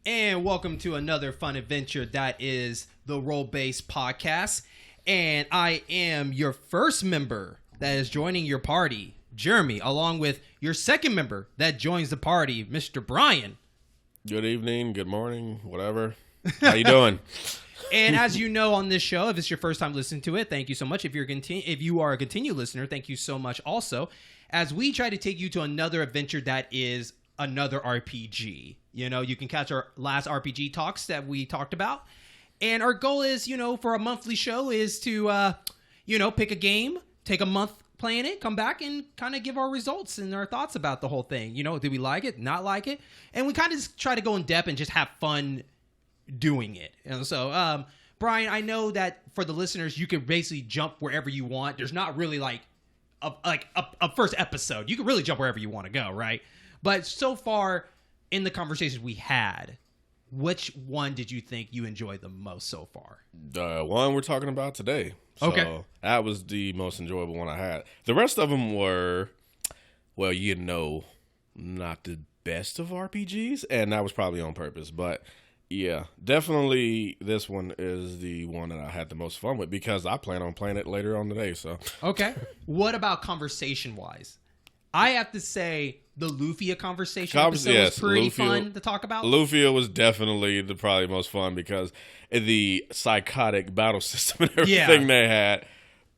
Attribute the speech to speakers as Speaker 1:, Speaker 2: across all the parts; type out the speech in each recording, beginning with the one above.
Speaker 1: And welcome to another fun adventure that is the Role-Based Podcast. And I am your first member that is joining your party, Jeremy, along with your second member that joins the party, Mr. Brian.
Speaker 2: Good evening, good morning, whatever. How you doing?
Speaker 1: And as you know on this show, if it's your first time listening to it, thank you so much. If you are a continued listener, thank you so much also. As we try to take you to another adventure that is another RPG. You know, you can catch our last RPG talks that we talked about. And our goal is, for a monthly show is to, pick a game, take a month playing it, come back and kind of give our results and our thoughts about the whole thing. Did we like it, not like it? And we kind of just try to go in depth and just have fun doing it. And so, Brian, I know that for the listeners, you can basically jump wherever you want. There's not really like a first episode. You can really jump wherever you want to go, right? But so far in the conversations we had, which one did you think you enjoyed the most so far?
Speaker 2: The one we're talking about today. So
Speaker 1: okay.
Speaker 2: That was the most enjoyable one I had. The rest of them were, well, not the best of RPGs. And that was probably on purpose. But yeah, definitely this one is the one that I had the most fun with because I plan on playing it later on today. So
Speaker 1: okay. What about conversation-wise? I have to say the Lufia conversation episode was pretty fun to talk about.
Speaker 2: Lufia was definitely probably the most fun because the psychotic battle system and everything they had,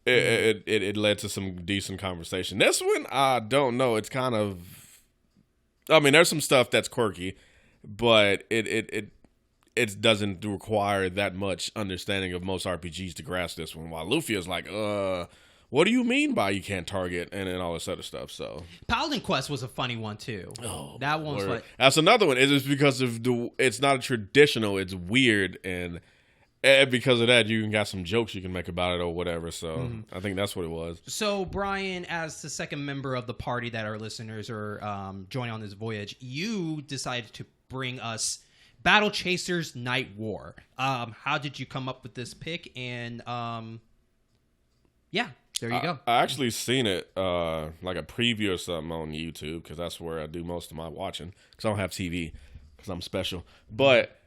Speaker 2: it led to some decent conversation. This one, I don't know. It's kind of, there's some stuff that's quirky, but it doesn't require that much understanding of most RPGs to grasp this one. While Lufia's like, what do you mean by you can't target and all this other stuff? So
Speaker 1: Paladin Quest was a funny one too.
Speaker 2: Oh,
Speaker 1: that one's like
Speaker 2: that's another one. It's because of it's not a traditional. It's weird, and because of that, you can got some jokes you can make about it or whatever. So I think that's what it was.
Speaker 1: So Brian, as the second member of the party that our listeners are joining on this voyage, you decided to bring us Battle Chasers Nightwar. How did you come up with this pick? And there you go.
Speaker 2: I actually seen it like a preview or something on YouTube because that's where I do most of my watching because I don't have TV because I'm special. But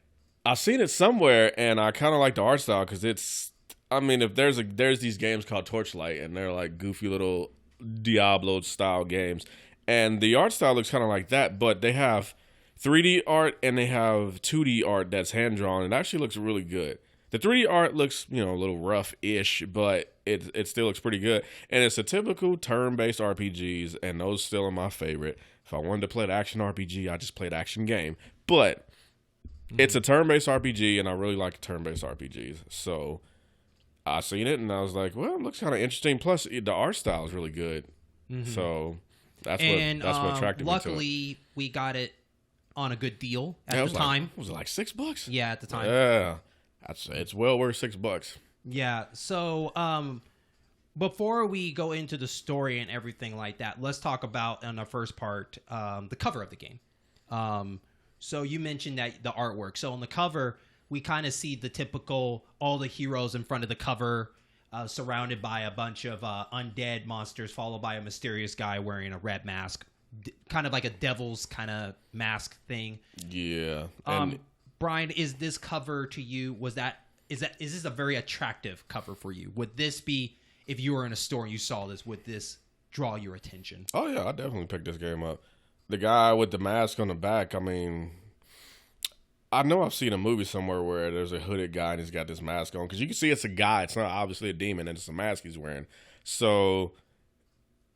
Speaker 2: I seen it somewhere and I kind of like the art style because it's, if there's these games called Torchlight and they're like goofy little Diablo style games and the art style looks kind of like that, but they have 3D art and they have 2D art that's hand drawn and it actually looks really good. The 3D art looks, a little rough-ish, but it still looks pretty good. And it's a typical turn-based RPGs, and those still are my favorite. If I wanted to play an action RPG, I just played action game. But it's a turn-based RPG, and I really like turn-based RPGs. So I seen it, and I was like, well, it looks kind of interesting. Plus, the art style is really good. So that's what attracted me to it.
Speaker 1: Luckily, we got it on a good deal at the time.
Speaker 2: Was it like $6?
Speaker 1: Yeah, at the time.
Speaker 2: Yeah. It's well worth $6.
Speaker 1: Yeah. So, before we go into the story and everything like that, let's talk about in the first part the cover of the game. So you mentioned that the artwork. So on the cover, we kind of see the typical all the heroes in front of the cover, surrounded by a bunch of undead monsters, followed by a mysterious guy wearing a red mask, kind of like a devil's kind of mask thing.
Speaker 2: Yeah.
Speaker 1: Brian, is this cover to you? Is this a very attractive cover for you? Would this be, if you were in a store and you saw this, would this draw your attention?
Speaker 2: Oh yeah, I definitely picked this game up. The guy with the mask on the back. I know I've seen a movie somewhere where there's a hooded guy and he's got this mask on because you can see it's a guy. It's not obviously a demon, and it's a mask he's wearing. So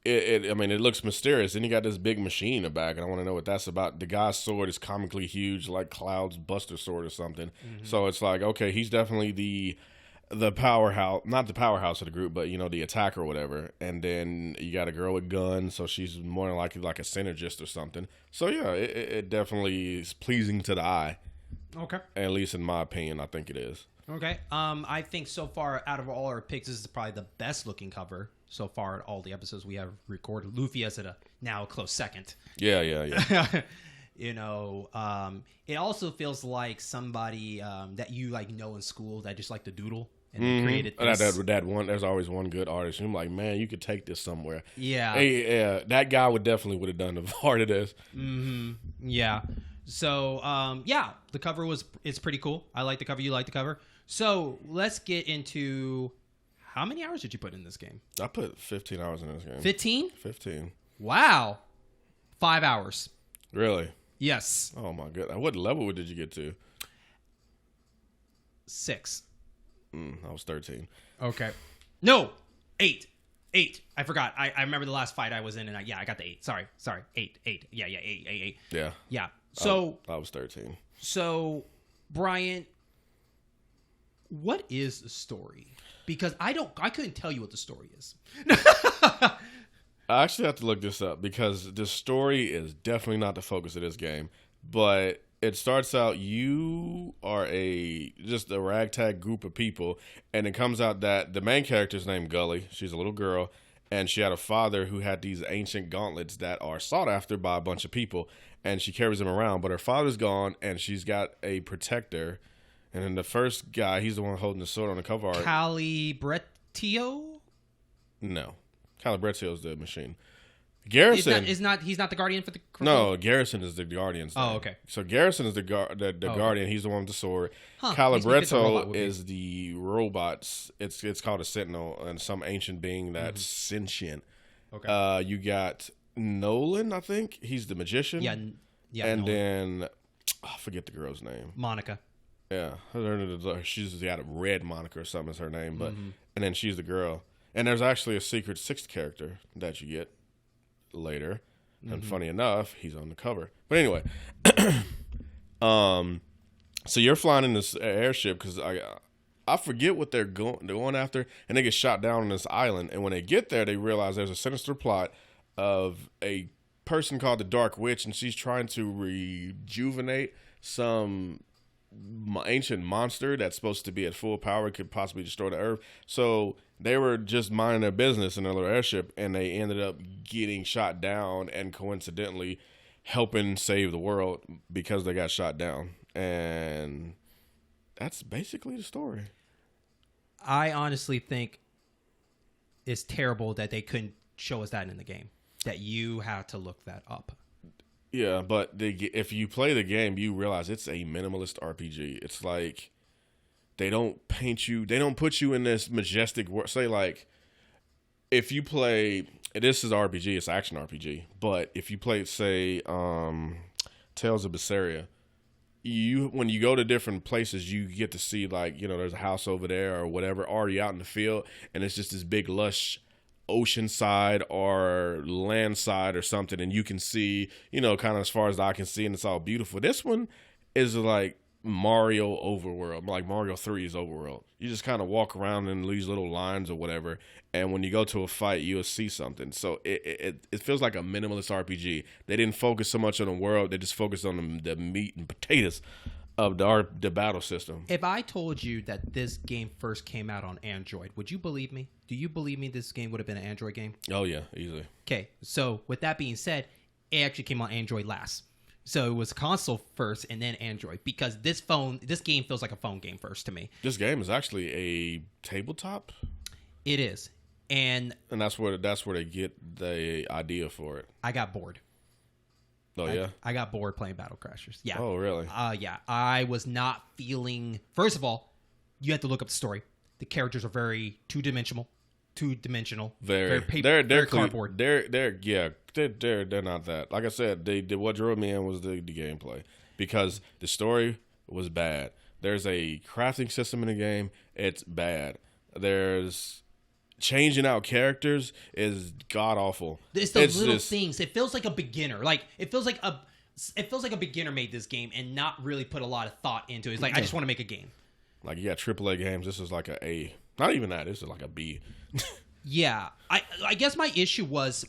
Speaker 2: it looks mysterious. And he got this big machine in the back, and I want to know what that's about. The guy's sword is comically huge, like Cloud's Buster sword or something. So it's like, okay, he's definitely the powerhouse, not the powerhouse of the group, but the attacker or whatever. And then you got a girl with guns, so she's more likely like a synergist or something. So yeah, it definitely is pleasing to the eye.
Speaker 1: Okay.
Speaker 2: At least in my opinion, I think it is.
Speaker 1: Okay. I think so far out of all our picks, this is probably the best looking cover so far at all the episodes we have recorded. Lufia's at now a close second.
Speaker 2: Yeah.
Speaker 1: It also feels like somebody that you know in school that just like to doodle and they created this.
Speaker 2: There's always one good artist. I'm like, man, you could take this somewhere.
Speaker 1: Yeah.
Speaker 2: Hey, that guy would have done the art of this.
Speaker 1: Yeah. So yeah, the cover it's pretty cool. I like the cover. You like the cover. So let's get into how many hours did you put in this game?
Speaker 2: I put 15 hours in this game.
Speaker 1: 15?
Speaker 2: 15.
Speaker 1: Wow. 5 hours.
Speaker 2: Really?
Speaker 1: Yes.
Speaker 2: Oh my god. What level did you get to?
Speaker 1: 6.
Speaker 2: I was 13.
Speaker 1: Okay. No, 8. 8. I forgot. I remember the last fight I was in, and I got the 8. Sorry. 8. Yeah, 8.
Speaker 2: Yeah.
Speaker 1: Yeah. So
Speaker 2: I was 13.
Speaker 1: So, Brian, what is the story? Because I couldn't tell you what the story is.
Speaker 2: I actually have to look this up because the story is definitely not the focus of this game. But it starts out you are just a ragtag group of people, and it comes out that the main character is named Gully. She's a little girl, and she had a father who had these ancient gauntlets that are sought after by a bunch of people, and she carries them around. But her father's gone, and she's got a protector. And then the first guy, he's the one holding the sword on the cover art.
Speaker 1: Calibretio?
Speaker 2: No. Calibretio's the machine. Garrison
Speaker 1: he's not the guardian for the
Speaker 2: No, Garrison is the guardian's name.
Speaker 1: Oh, okay.
Speaker 2: So Garrison is the guardian. He's the one with the sword.
Speaker 1: Huh,
Speaker 2: Calibretto is the robots. It's called a sentinel and some ancient being that's sentient.
Speaker 1: Okay.
Speaker 2: You got Nolan, I think. He's the magician.
Speaker 1: Yeah.
Speaker 2: And
Speaker 1: Nolan.
Speaker 2: then I forget the girl's name.
Speaker 1: Monica.
Speaker 2: Yeah, she's got a red Monica or something is her name, but and then she's the girl. And there's actually a secret sixth character that you get later, and funny enough, he's on the cover. But anyway, so you're flying in this airship because I forget what they're going after, and they get shot down on this island. And when they get there, they realize there's a sinister plot of a person called the Dark Witch, and she's trying to rejuvenate some ancient monster that's supposed to be at full power, could possibly destroy the earth. So they were just minding their business in their little airship, and they ended up getting shot down and coincidentally helping save the world because they got shot down. And that's basically the story.
Speaker 1: I honestly think it's terrible that they couldn't show us that in the game, that you had to look that up.
Speaker 2: Yeah, but if you play the game, you realize it's a minimalist RPG. It's like they don't put you in this majestic world. Say like if you play, this is RPG, it's action RPG. But if you play, say, Tales of Berseria, when you go to different places, you get to see like, there's a house over there or whatever, or you're out in the field and it's just this big lush ocean side or land side or something, and you can see, kind of as far as I can see, and it's all beautiful. This one is like Mario overworld, like Mario 3's overworld. You just kind of walk around in these little lines or whatever, and when you go to a fight, you'll see something. So it feels like a minimalist RPG. They didn't focus so much on the world; they just focused on the meat and potatoes of the battle system.
Speaker 1: If I told you that this game first came out on Android, would you believe me? Do you believe me this game would have been an Android game?
Speaker 2: Oh, yeah, easily.
Speaker 1: Okay, so with that being said, it actually came on Android last. So it was console first and then Android, because this game feels like a phone game first to me.
Speaker 2: This game is actually a tabletop?
Speaker 1: It is. And
Speaker 2: that's where they get the idea for it.
Speaker 1: I got bored.
Speaker 2: Oh, yeah?
Speaker 1: I got bored playing Battle Crashers. Yeah.
Speaker 2: Oh, really?
Speaker 1: Yeah. I was not feeling... First of all, you have to look up the story. The characters are very two-dimensional. Very paper, very cardboard.
Speaker 2: They're not that. Like I said, what drove me in was the gameplay, because the story was bad. There's a crafting system in the game. It's bad. There's... Changing out characters is god awful.
Speaker 1: It's those little things. It feels like a beginner. Like it feels like a beginner made this game and not really put a lot of thought into it. It's like, I just want to make a game.
Speaker 2: Like, you got AAA games. This is like a A. Not even that. This is like a B.
Speaker 1: Yeah. I guess my issue was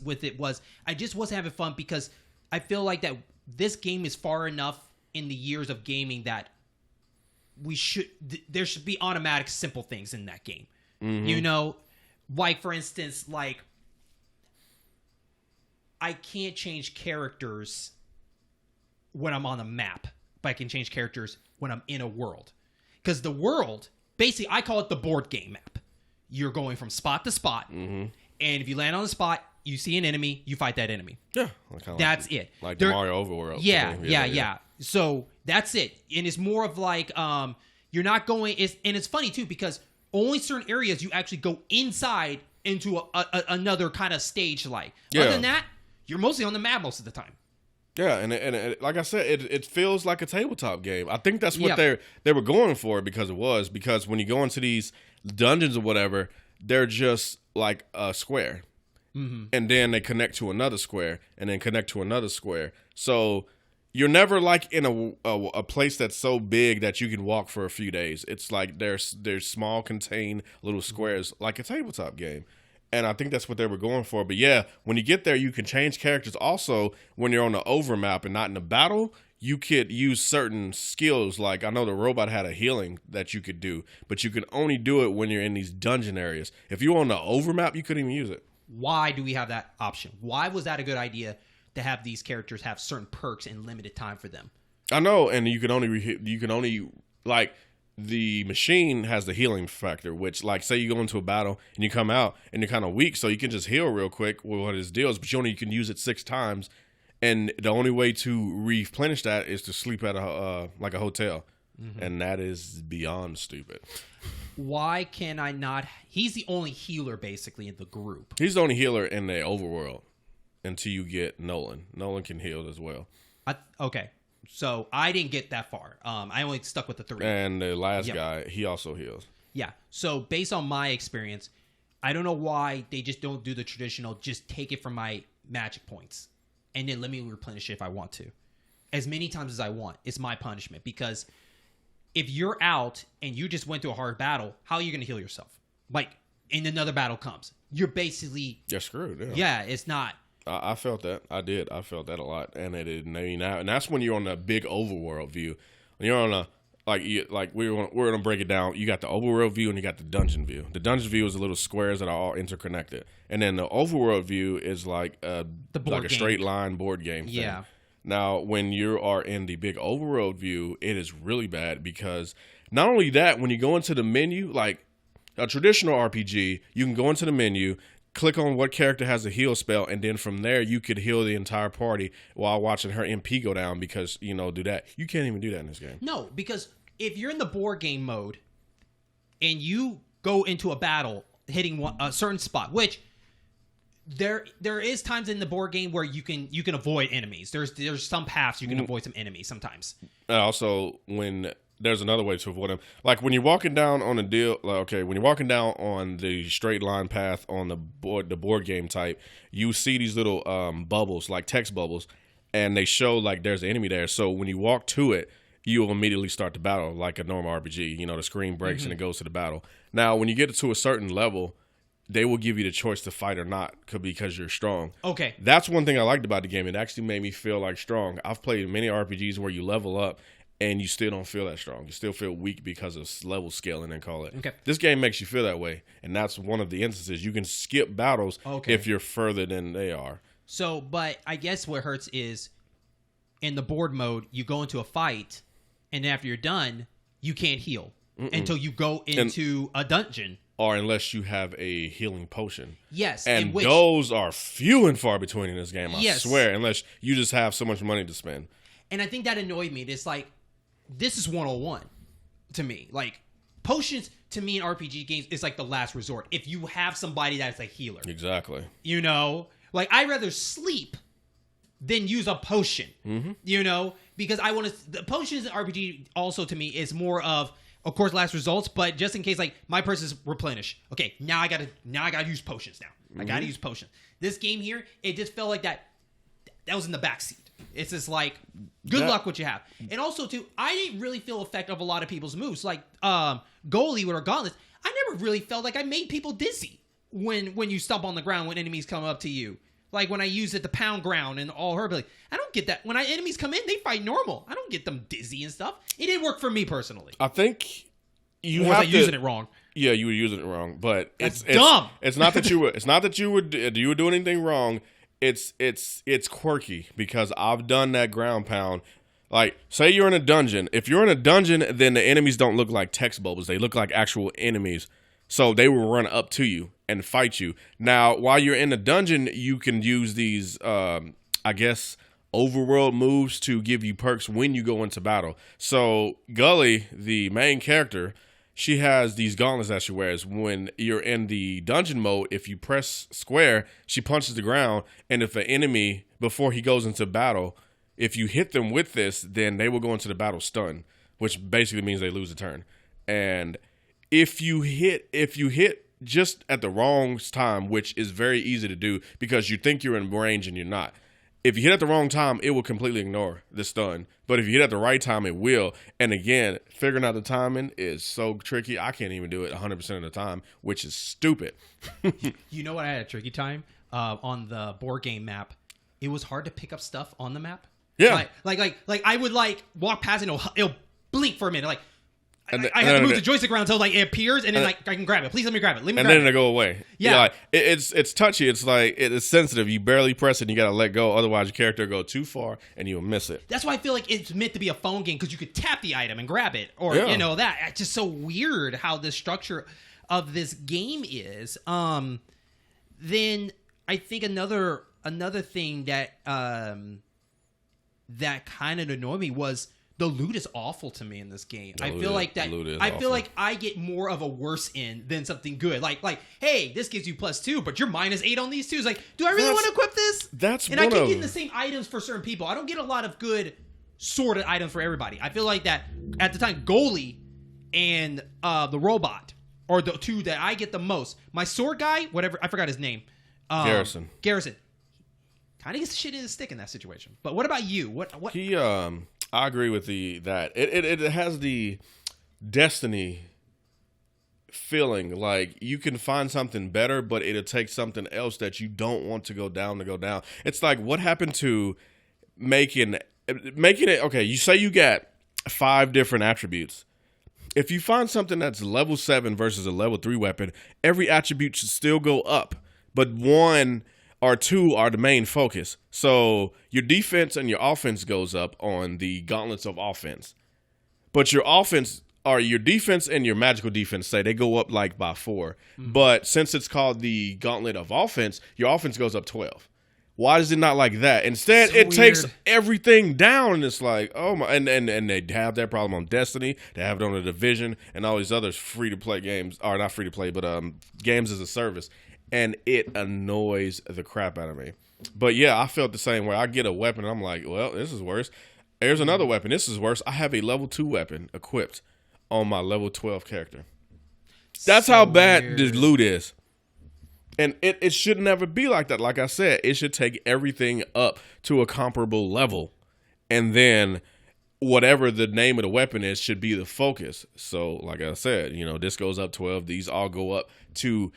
Speaker 1: I just wasn't having fun, because I feel like that this game is far enough in the years of gaming that there should be automatic simple things in that game. Mm-hmm. Like, for instance, like, I can't change characters when I'm on a map, but I can change characters when I'm in a world. Because the world, basically, I call it the board game map. You're going from spot to spot, and if you land on the spot, you see an enemy, you fight that enemy.
Speaker 2: Yeah.
Speaker 1: That's it.
Speaker 2: Like the Mario Overworld.
Speaker 1: Yeah. So that's it. And it's more of like you're not going. And it's funny too because only certain areas you actually go inside into another kind of stage. Like other than that, you're mostly on the map most of the time.
Speaker 2: Yeah, and like I said, it feels like a tabletop game. I think that's what they were going for because when you go into these dungeons or whatever, they're just like a square, and then they connect to another square, and then connect to another square. So you're never like in a place that's so big that you can walk for a few days. It's like there's small contained little squares like a tabletop game. And I think that's what they were going for. But yeah, when you get there, you can change characters. Also, when you're on the overmap and not in a battle, you could use certain skills. Like I know the robot had a healing that you could do, but you can only do it when you're in these dungeon areas. If you're on the overmap, you couldn't even use it.
Speaker 1: Why do we have that option? Why was that a good idea to have these characters have certain perks and limited time for them?
Speaker 2: I know, and you can only like. The machine has the healing factor, which, like, say you go into a battle and you come out and you're kind of weak, so you can just heal real quick with what it deals, but you can use it 6 times, and the only way to replenish that is to sleep at a hotel, and that is beyond stupid.
Speaker 1: Why can I not? He's the only healer basically in the group.
Speaker 2: He's the only healer in the overworld until you get Nolan. Nolan can heal as well.
Speaker 1: Okay. So I didn't get that far. I only stuck with the 3.
Speaker 2: And the last guy, he also heals.
Speaker 1: Yeah. So based on my experience, I don't know why they just don't do the traditional, just take it from my magic points and then let me replenish it if I want to. As many times as I want. It's my punishment. Because if you're out and you just went through a hard battle, how are you going to heal yourself? Like, and another battle comes. You're basically...
Speaker 2: You're screwed, yeah.
Speaker 1: Yeah, it's not...
Speaker 2: I felt that. I did. I felt that a lot, and it didn't. And that's when you're on the big overworld view. When you're on we're gonna break it down. You got the overworld view and you got the dungeon view. The dungeon view is the little squares that are all interconnected, and then the overworld view is like a straight line board game thing.
Speaker 1: Yeah.
Speaker 2: Now, when you are in the big overworld view, it is really bad because not only that, when you go into the menu, like a traditional RPG, you can go into the menu. Click on what character has a heal spell, and then from there you could heal the entire party while watching her MP go down because, do that. You can't even do that in this game.
Speaker 1: No, because if you're in the board game mode and you go into a battle hitting a certain spot, which there is times in the board game where you can avoid enemies. There's some paths you can avoid some enemies sometimes.
Speaker 2: Also, when... There's another way to avoid them. Like when you're walking down on when you're walking down on the straight line path on the board game type, you see these little bubbles, like text bubbles, and they show like there's an enemy there. So when you walk to it, you'll immediately start the battle like a normal RPG. The screen breaks and it goes to the battle. Now, when you get to a certain level, they will give you the choice to fight or not because you're strong.
Speaker 1: Okay.
Speaker 2: That's one thing I liked about the game. It actually made me feel like strong. I've played many RPGs where you level up and you still don't feel that strong. You still feel weak because of level scaling and call it.
Speaker 1: Okay.
Speaker 2: This game makes you feel that way, and that's one of the instances. You can skip battles if you're further than they are.
Speaker 1: So, but I guess what hurts is in the board mode, you go into a fight, and after you're done, you can't heal until you go into a dungeon.
Speaker 2: Or unless you have a healing potion.
Speaker 1: Yes.
Speaker 2: And those are few and far between in this game, I swear, unless you just have so much money to spend.
Speaker 1: And I think that annoyed me. It's like, this is 101 to me. Like, potions to me in RPG games is like the last resort. If you have somebody that's a healer.
Speaker 2: Exactly.
Speaker 1: Like, I'd rather sleep than use a potion. Because I want to... The potions in RPG also to me is more of course, last results, but just in case, like, my person's replenish. Okay, now I gotta use potions now. I gotta use potions. This game here, it just felt like that was in the backseat. It's just like, good luck what you have. And also, too, I didn't really feel effect of a lot of people's moves. Like, Goalie with our gauntlets, I never really felt like I made people dizzy when you stomp on the ground when enemies come up to you. Like, when I use it to pound ground and all her, like, I don't get that. When enemies come in, they fight normal. I don't get them dizzy and stuff. It didn't work for me personally.
Speaker 2: I think you
Speaker 1: was using it wrong?
Speaker 2: Yeah, you were using it wrong. But
Speaker 1: it's dumb.
Speaker 2: It's not that you were doing anything wrong. It's quirky because I've done that ground pound. Like, say you're in a dungeon. If you're in a dungeon, then the enemies don't look like text bubbles. They look like actual enemies. So they will run up to you and fight you. Now, while you're in the dungeon, you can use these, overworld moves to give you perks when you go into battle. So Gully, the main character, she has these gauntlets that she wears. When you're in the dungeon mode, if you press square, she punches the ground. And if an enemy, before he goes into battle, if you hit them with this, then they will go into the battle stunned, which basically means they lose a turn. And if you hit just at the wrong time, which is very easy to do because you think you're in range and you're not. If you hit at the wrong time, it will completely ignore the stun. But if you hit at the right time, it will. And again, figuring out the timing is so tricky. I can't even do it 100% of the time, which is stupid.
Speaker 1: You know what? I had a tricky time on the board game map. It was hard to pick up stuff on the map.
Speaker 2: Yeah.
Speaker 1: Like I would walk past and it'll blink for a minute. Like, I have to move the joystick around until it appears, and then I can grab it. Please let me grab it. And then
Speaker 2: it'll go away.
Speaker 1: Yeah,
Speaker 2: like, it's touchy. It's like it's sensitive. You barely press it, and you gotta let go. Otherwise, your character will go too far, and you'll miss it.
Speaker 1: That's why I feel like it's meant to be a phone game because you could tap the item and grab it, or that. It's just so weird how the structure of this game is. Then I think another thing that that kind of annoyed me was. The loot is awful to me in this game. I feel like I get more of a worse end than something good. Like, hey, this gives you +2, but you're -8 on these two. It's like, do I really want to equip this? And I keep getting the same items for certain people. I don't get a lot of good sorted items for everybody. I feel like that at the time, Goalie and the robot are the two that I get the most. My sword guy, whatever, I forgot his name. Garrison. Kind of gets the shit in the stick in that situation. But what about you? What?
Speaker 2: He I agree with that it has the Destiny feeling. Like you can find something better, but it'll take something else that you don't want to go down. It's like what happened to making it okay. You say you got 5 different attributes. If you find something that's level 7 versus a level 3 weapon, every attribute should still go up, but 1 or 2 are the main focus. So your defense and your offense goes up on the gauntlets of offense. But your defense and your magical defense, say they go up like by 4. Mm-hmm. But since it's called the gauntlet of offense, your offense goes up 12. Why is it not like that? Instead, it takes everything down, and it's like, oh my, and they have that problem on Destiny, they have it on the Division, and all these other free-to-play games, or not free-to-play, but games as a service. And it annoys the crap out of me. But yeah, I felt the same way. I get a weapon and I'm like, well, this is worse. There's another weapon. This is worse. I have a level 2 weapon equipped on my level 12 character. That's so how bad the loot is. And it should never be like that. Like I said, it should take everything up to a comparable level. And then whatever the name of the weapon is should be the focus. So like I said, this goes up 12. These all go up to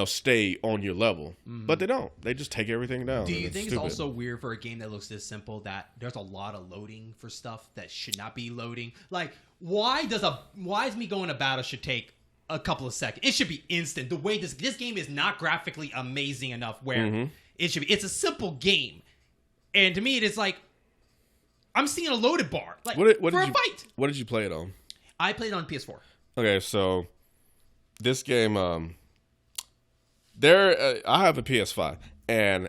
Speaker 2: stay on your level. Mm-hmm. But they don't. They just take everything down.
Speaker 1: Do you think it's also weird for a game that looks this simple that there's a lot of loading for stuff that should not be loading? Like, why is me going to battle should take a couple of seconds? It should be instant. The way this game is not graphically amazing enough where it should be. It's a simple game. And to me, it is like, I'm seeing a loaded bar. Like, for a fight.
Speaker 2: What did you play it on?
Speaker 1: I played it on PS4.
Speaker 2: Okay, so this game... I have a PS5, and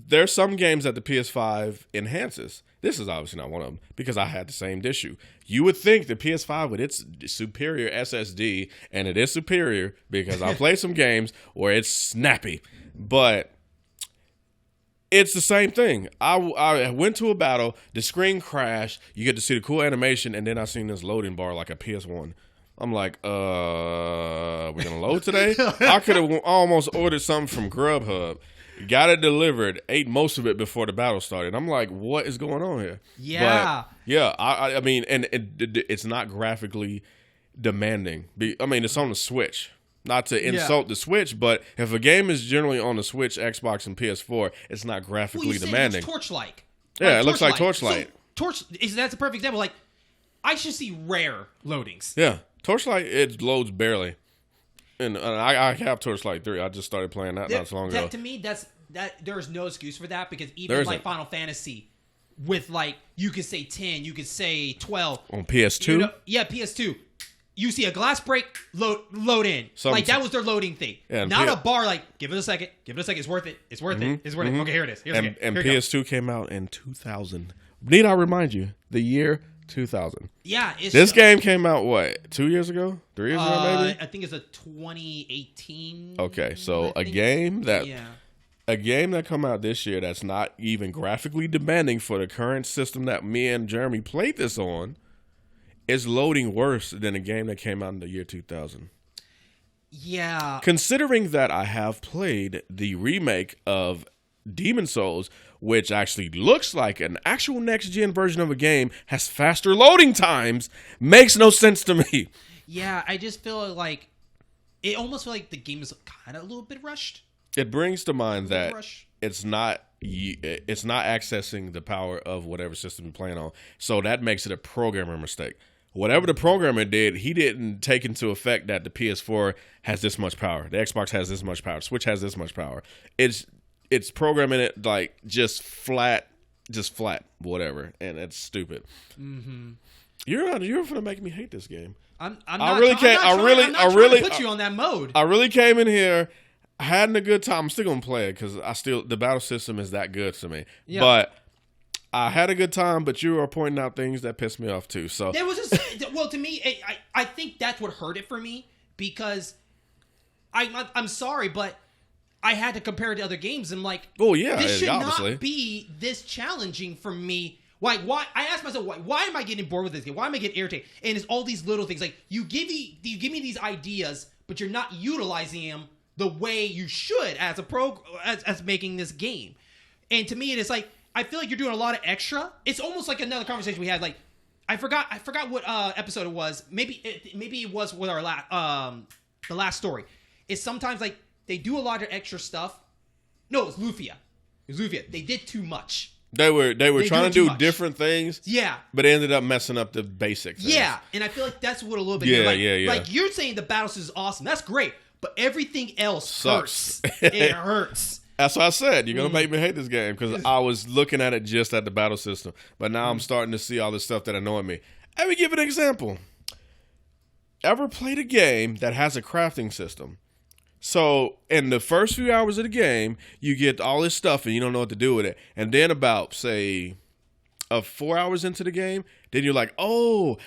Speaker 2: there's some games that the PS5 enhances. This is obviously not one of them because I had the same issue. You would think the PS5 with its superior SSD, and it is superior because I play some games where it's snappy, but it's the same thing. I went to a battle, the screen crashed, you get to see the cool animation, and then I seen this loading bar like a PS1. I'm like, we're going to load today? I could have almost ordered something from Grubhub, got it delivered, ate most of it before the battle started. I'm like, what is going on here?
Speaker 1: Yeah.
Speaker 2: But, yeah, I mean, and it's not graphically demanding. I mean, it's on the Switch. Not to insult the Switch, but if a game is generally on the Switch, Xbox, and PS4, it's not graphically demanding.
Speaker 1: It's Torchlight.
Speaker 2: Yeah, it looks like Torchlight.
Speaker 1: So, that's a perfect example. Like, I should see rare loadings.
Speaker 2: Yeah. Torchlight, it loads barely. And I have Torchlight 3. I just started playing that not so long ago.
Speaker 1: To me, there's no excuse for that because even like Final Fantasy with like, you could say 10, you could say 12.
Speaker 2: On PS2?
Speaker 1: Yeah, PS2. you see a glass break, load in. Like, that was their loading thing.
Speaker 2: Yeah,
Speaker 1: not a bar like, give it a second. It's worth it. It's worth it. Okay, here it is.
Speaker 2: And PS2 came out in 2000. Need I remind you, the year 2000.
Speaker 1: Yeah.
Speaker 2: This game came out, what, 2 years ago? 3 years ago, maybe?
Speaker 1: I think it's a 2018.
Speaker 2: Okay, so a game that come out this year that's not even graphically demanding for the current system that me and Jeremy played this on is loading worse than a game that came out in the year 2000.
Speaker 1: Yeah.
Speaker 2: Considering that I have played the remake of Demon's Souls, which actually looks like an actual next-gen version of a game, has faster loading times, makes no sense to me.
Speaker 1: Yeah, I just feel like it almost feels like the game is kind of a little bit rushed.
Speaker 2: It brings to mind that it's not accessing the power of whatever system you're playing on. So that makes it a programmer mistake. Whatever the programmer did, he didn't take into effect that the PS4 has this much power. The Xbox has this much power. Switch has this much power. It's programming it like just flat, whatever. And it's stupid. Mm-hmm. You're gonna make me hate this game.
Speaker 1: I'm not trying to put you on that mode.
Speaker 2: I really came in here having a good time. I'm still gonna play it because the battle system is that good to me. Yeah. But I had a good time, but you are pointing out things that pissed me off too. So
Speaker 1: there was just to me, I think that's what hurt it for me because I'm sorry, but I had to compare it to other games and like,
Speaker 2: oh yeah,
Speaker 1: this should
Speaker 2: obviously
Speaker 1: not be this challenging for me. Like, why? I asked myself, why am I getting bored with this game? Why am I getting irritated? And it's all these little things. Like, you give me these ideas, but you're not utilizing them the way you should as as making this game. And to me, it is like, I feel like you're doing a lot of extra. It's almost like another conversation we had. Like, I forgot what episode it was. Maybe it was with our the last story. It's sometimes like they do a lot of extra stuff. No, it's Lufia. They did too much.
Speaker 2: They were trying to do different things.
Speaker 1: Yeah.
Speaker 2: But they ended up messing up the basic things.
Speaker 1: Yeah. And I feel like that's what a little bit.
Speaker 2: Yeah.
Speaker 1: Like, you're saying the battle system is awesome. That's great. But everything else
Speaker 2: sucks.
Speaker 1: Hurts. It hurts.
Speaker 2: That's what I said. You're going to make me hate this game because I was looking at it just at the battle system. But now I'm starting to see all this stuff that annoyed me. Let me give an example. Ever played a game that has a crafting system? So in the first few hours of the game, you get all this stuff and you don't know what to do with it. And then about, say, 4 hours into the game, then you're like, oh,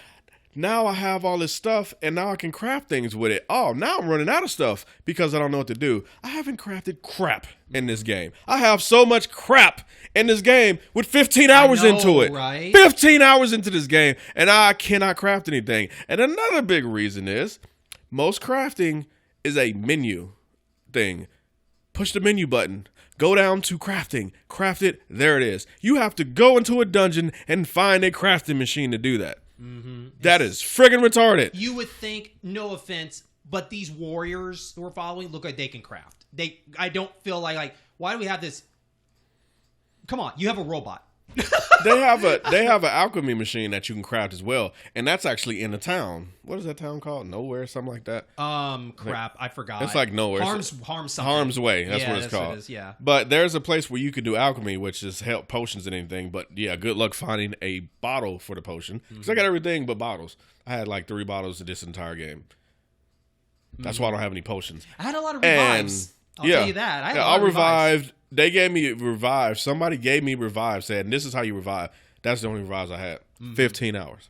Speaker 2: now I have all this stuff and now I can craft things with it. Oh, now I'm running out of stuff because I don't know what to do. I haven't crafted crap in this game. I have so much crap in this game with 15 hours into it.
Speaker 1: Right?
Speaker 2: 15 hours into this game and I cannot craft anything. And another big reason is most crafting is a menu thing. Push the menu button. Go down to crafting. Craft it. There it is. You have to go into a dungeon and find a crafting machine to do that. Mm-hmm. That is friggin' retarded.
Speaker 1: You would think, no offense, but these warriors who are following look like they can craft. I don't feel like why do we have this? Come on, you have a robot.
Speaker 2: They have an alchemy machine that you can craft as well, and that's actually in the town. What is that town called? Nowhere, something like that.
Speaker 1: Crap, I forgot.
Speaker 2: It's like nowhere. Harm's Way. That's what it's called.
Speaker 1: It is, yeah.
Speaker 2: But there's a place where you can do alchemy, which is help potions and anything. But yeah, good luck finding a bottle for the potion because I got everything but bottles. I had like 3 bottles of this entire game. That's why I don't have any potions.
Speaker 1: I had a lot of revives. I'll tell you that.
Speaker 2: I revived. They gave me revive. Somebody gave me revive, said, this is how you revive. That's the only revives I had. 15 hours.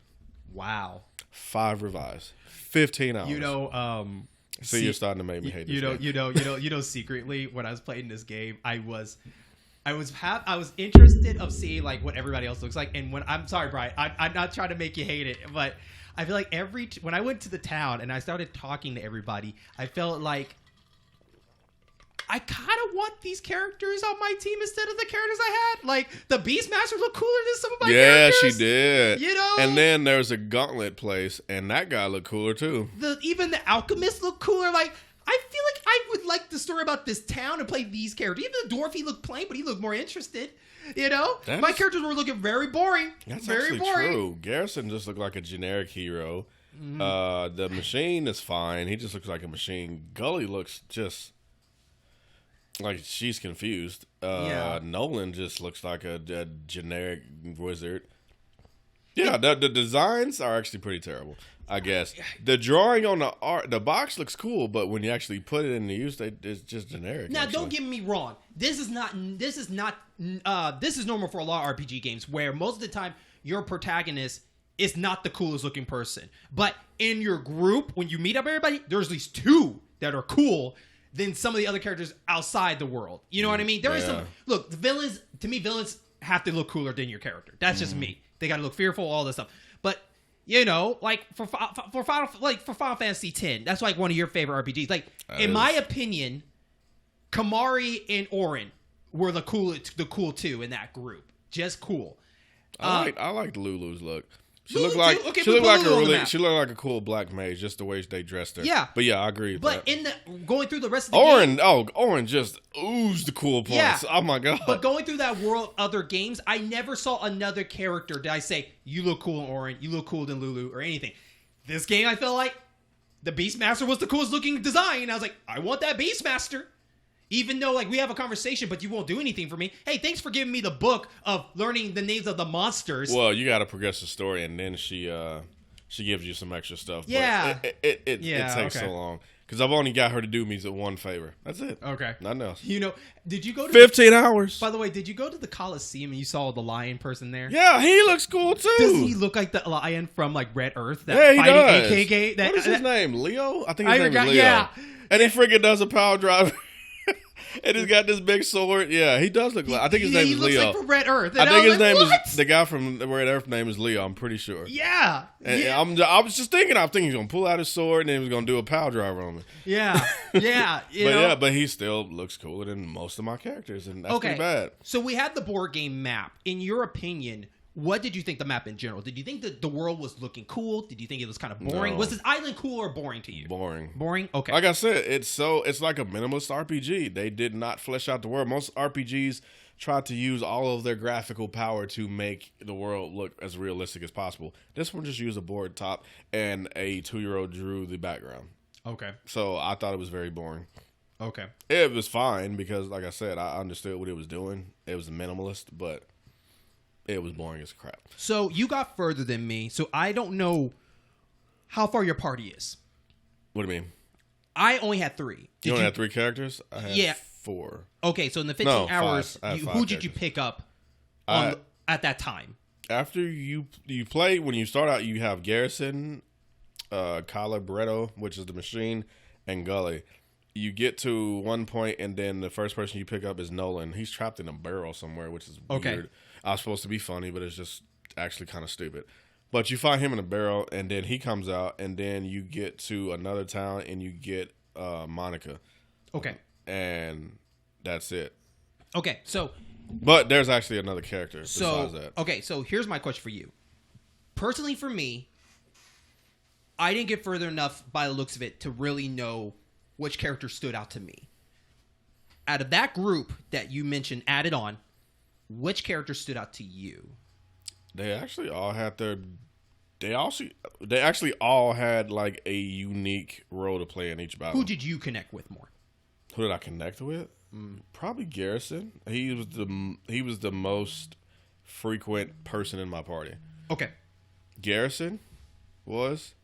Speaker 1: Wow.
Speaker 2: 5 revives. 15 hours.
Speaker 1: You know,
Speaker 2: you're starting to make me hate this game.
Speaker 1: You know, secretly when I was playing this game, I was interested of seeing like what everybody else looks like. And when I'm sorry, Brian, I'm not trying to make you hate it, but I feel like when I went to the town and I started talking to everybody, I felt like I kind of want these characters on my team instead of the characters I had. Like, the Beastmaster looked cooler than some of my characters.
Speaker 2: Yeah, she did.
Speaker 1: You know?
Speaker 2: And then there's a gauntlet place, and that guy looked cooler, too.
Speaker 1: Even the Alchemist looked cooler. Like, I feel like I would like the story about this town and play these characters. Even the dwarf, he looked plain, but he looked more interested. You know? My characters were looking very boring.
Speaker 2: That's
Speaker 1: very
Speaker 2: actually
Speaker 1: boring.
Speaker 2: True. Garrison just looked like a generic hero. The machine is fine. He just looks like a machine. Gully looks just... like she's confused. Nolan just looks like a generic wizard. Yeah, the designs are actually pretty terrible. I guess the drawing on the box looks cool, but when you actually put it into use, it's just generic.
Speaker 1: Now, don't get me wrong. This is normal for a lot of RPG games where most of the time your protagonist is not the coolest looking person, but in your group when you meet up everybody, there's at least two that are cool than some of the other characters outside the world. You know what I mean? There is some look. The villains have to look cooler than your character. That's just me. They got to look fearful, all this stuff, but. You know, like for Final Fantasy X, that's like one of your favorite RPGs. Like in my opinion, Kamari and Auron were the cool two in that group. Just cool.
Speaker 2: I liked Lulu's look. She
Speaker 1: Lulu
Speaker 2: looked like
Speaker 1: too? Okay,
Speaker 2: she looked like
Speaker 1: she
Speaker 2: looked like a cool black mage, just the way they dressed her.
Speaker 1: Yeah,
Speaker 2: but yeah, I agree.
Speaker 1: But in the going through the rest of the game,
Speaker 2: Auron just oozed the cool points. Yeah. Oh my god!
Speaker 1: But going through that world, other games, I never saw another character that I say you look cool in Auron, you look cool than Lulu or anything. This game, I felt like the Beastmaster was the coolest looking design. I was like, I want that Beastmaster. Even though, like, we have a conversation, but you won't do anything for me. Hey, thanks for giving me the book of learning the names of the monsters.
Speaker 2: Well, you got to progress the story, and then she gives you some extra stuff.
Speaker 1: Yeah.
Speaker 2: But it takes so long. Because I've only got her to do me one favor. That's it.
Speaker 1: Okay.
Speaker 2: Nothing else.
Speaker 1: You know, did you go to
Speaker 2: 15 hours.
Speaker 1: By the way, did you go to the Coliseum and you saw the lion person there?
Speaker 2: Yeah, he looks cool, too.
Speaker 1: Does he look like the lion from, like, Red Earth?
Speaker 2: That he does.
Speaker 1: AKA,
Speaker 2: what is his name? Leo? I think his name is Leo.
Speaker 1: Yeah.
Speaker 2: And he freaking does a power drive. And he's got this big sword. Yeah, he does look like. I think his name is Leo.
Speaker 1: He looks like from Red Earth.
Speaker 2: I think his name is the guy from Red Earth. Name is Leo. I'm pretty sure.
Speaker 1: Yeah.
Speaker 2: And I was just thinking. I think he's gonna pull out his sword and then he's gonna do a power driver on me.
Speaker 1: Yeah. Yeah.
Speaker 2: But he still looks cooler than most of my characters, and that's pretty bad.
Speaker 1: So we had the board game map. In your opinion, what did you think the map in general? Did you think that the world was looking cool? Did you think it was kind of boring?
Speaker 2: No.
Speaker 1: Was this island cool or boring to you?
Speaker 2: Boring.
Speaker 1: Boring? Okay.
Speaker 2: Like I said, it's like a minimalist RPG. They did not flesh out the world. Most RPGs try to use all of their graphical power to make the world look as realistic as possible. This one just used a board top and a 2-year-old drew the background.
Speaker 1: Okay.
Speaker 2: So I thought it was very boring.
Speaker 1: Okay.
Speaker 2: It was fine because, like I said, I understood what it was doing. It was minimalist, but it was boring as crap.
Speaker 1: So you got further than me, so I don't know how far your party is.
Speaker 2: What do you mean?
Speaker 1: I only had 3.
Speaker 2: You only had 3 characters? I had 4.
Speaker 1: Okay, so in the 15 hours, who did you
Speaker 2: characters.
Speaker 1: pick up at that time?
Speaker 2: After you play, when you start out, you have Garrison, Calibretto, which is the machine, and Gully. You get to one point, and then the first person you pick up is Nolan. He's trapped in a barrel somewhere, which is weird. I was supposed to be funny, but it's just actually kind of stupid. But you find him in a barrel, and then he comes out, and then you get to another town, and you get Monica.
Speaker 1: Okay.
Speaker 2: And that's it.
Speaker 1: Okay, so...
Speaker 2: But there's actually another character besides that.
Speaker 1: Okay, so here's my question for you. Personally, for me, I didn't get further enough by the looks of it to really know which character stood out to me. Out of that group that you mentioned added on, which character stood out to you?
Speaker 2: They actually all had they actually all had like a unique role to play in each battle.
Speaker 1: Who did you connect with more?
Speaker 2: Who did I connect with? Probably Garrison. He was the most frequent person in my party.
Speaker 1: Okay.
Speaker 2: Garrison was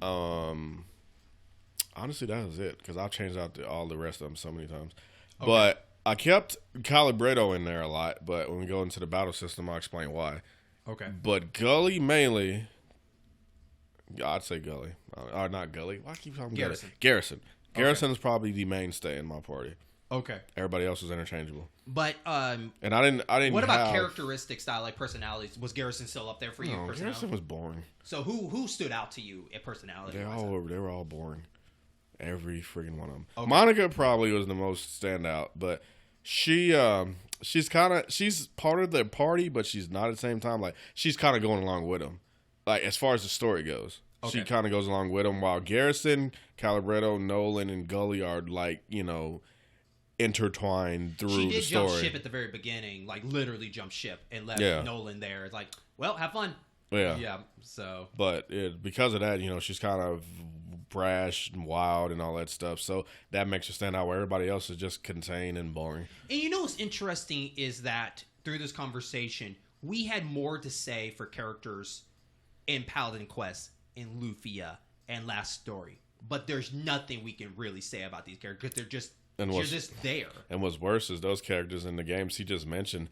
Speaker 2: honestly, that was it because I've changed out all the rest of them so many times. Okay. But I kept Calibretto in there a lot, but when we go into the battle system, I'll explain why.
Speaker 1: Okay.
Speaker 2: But Gully mainly, I'd say Gully. Or not Gully. Why keep talking
Speaker 1: Garrison?
Speaker 2: Garrison. Garrison is probably the mainstay in my party.
Speaker 1: Okay.
Speaker 2: Everybody else was interchangeable.
Speaker 1: But
Speaker 2: and I didn't.
Speaker 1: What about characteristic style, like personalities? Was Garrison still up there for you?
Speaker 2: No, Garrison was boring.
Speaker 1: So who stood out to you at personality?
Speaker 2: They were all boring. Every freaking one of them.
Speaker 1: Okay.
Speaker 2: Monica probably was the most standout, but she's part of the party, but she's not at the same time. Like she's kind of going along with them. Like as far as the story goes, she kind of goes along with them. While Garrison, Calibretto, Nolan, and Gully are like intertwined through the story. She did
Speaker 1: jump ship at the very beginning, like literally jump ship and left Nolan there. It's like, well, have fun. Yeah. So,
Speaker 2: but because of that, she's kind of brash and wild and all that stuff. So that makes her stand out where everybody else is just contained and boring.
Speaker 1: And what's interesting is that through this conversation, we had more to say for characters in Paladin Quest, in Lufia, and Last Story. But there's nothing we can really say about these characters because they're just there. And
Speaker 2: what's worse is those characters in the games he just mentioned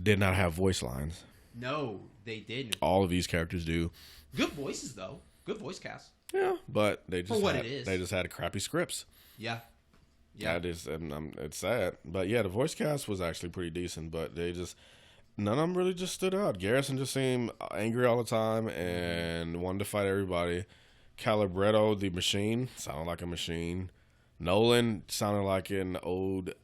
Speaker 2: did not have voice lines.
Speaker 1: No, they didn't.
Speaker 2: All of these characters do.
Speaker 1: Good voices, though. Good voice cast.
Speaker 2: Yeah, but they just
Speaker 1: they
Speaker 2: just had crappy scripts.
Speaker 1: Yeah.
Speaker 2: That is, and it's sad. But yeah, the voice cast was actually pretty decent, but none of them really just stood out. Garrison just seemed angry all the time and wanted to fight everybody. Calibretto, the machine, sounded like a machine. Nolan sounded like an old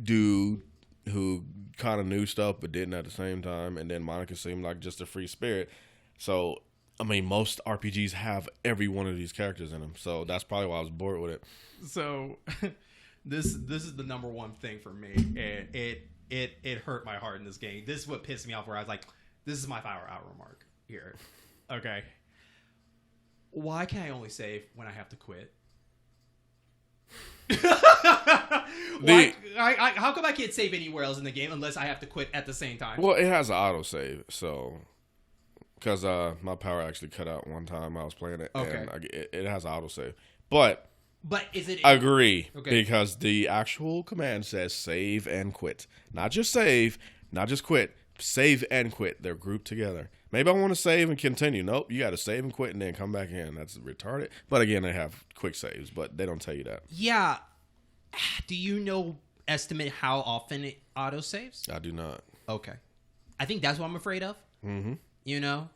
Speaker 2: dude who kind of knew stuff but didn't at the same time. And then Monica seemed like just a free spirit. So, I mean, most RPGs have every one of these characters in them. So that's probably why I was bored with it.
Speaker 1: So this is the number one thing for me. And it hurt my heart in this game. This is what pissed me off where I was like, this is my 5-hour mark here. Okay. Why can I only save when I have to quit? How come I can't save anywhere else in the game unless I have to quit at the same time?
Speaker 2: Well, it has an autosave, so because my power actually cut out one time I was playing it,
Speaker 1: okay.
Speaker 2: And it has an autosave. But
Speaker 1: is it?
Speaker 2: I agree,
Speaker 1: okay.
Speaker 2: Because the actual command says save and quit, not just save, not just quit. Save and quit. They're grouped together. Maybe I want to save and continue. Nope, you got to save and quit and then come back in. That's retarded. But again, they have quick saves, but they don't tell you that.
Speaker 1: Yeah. Do you estimate how often it autosaves?
Speaker 2: I do not.
Speaker 1: Okay. I think that's what I'm afraid of.
Speaker 2: Mm-hmm.
Speaker 1: You know?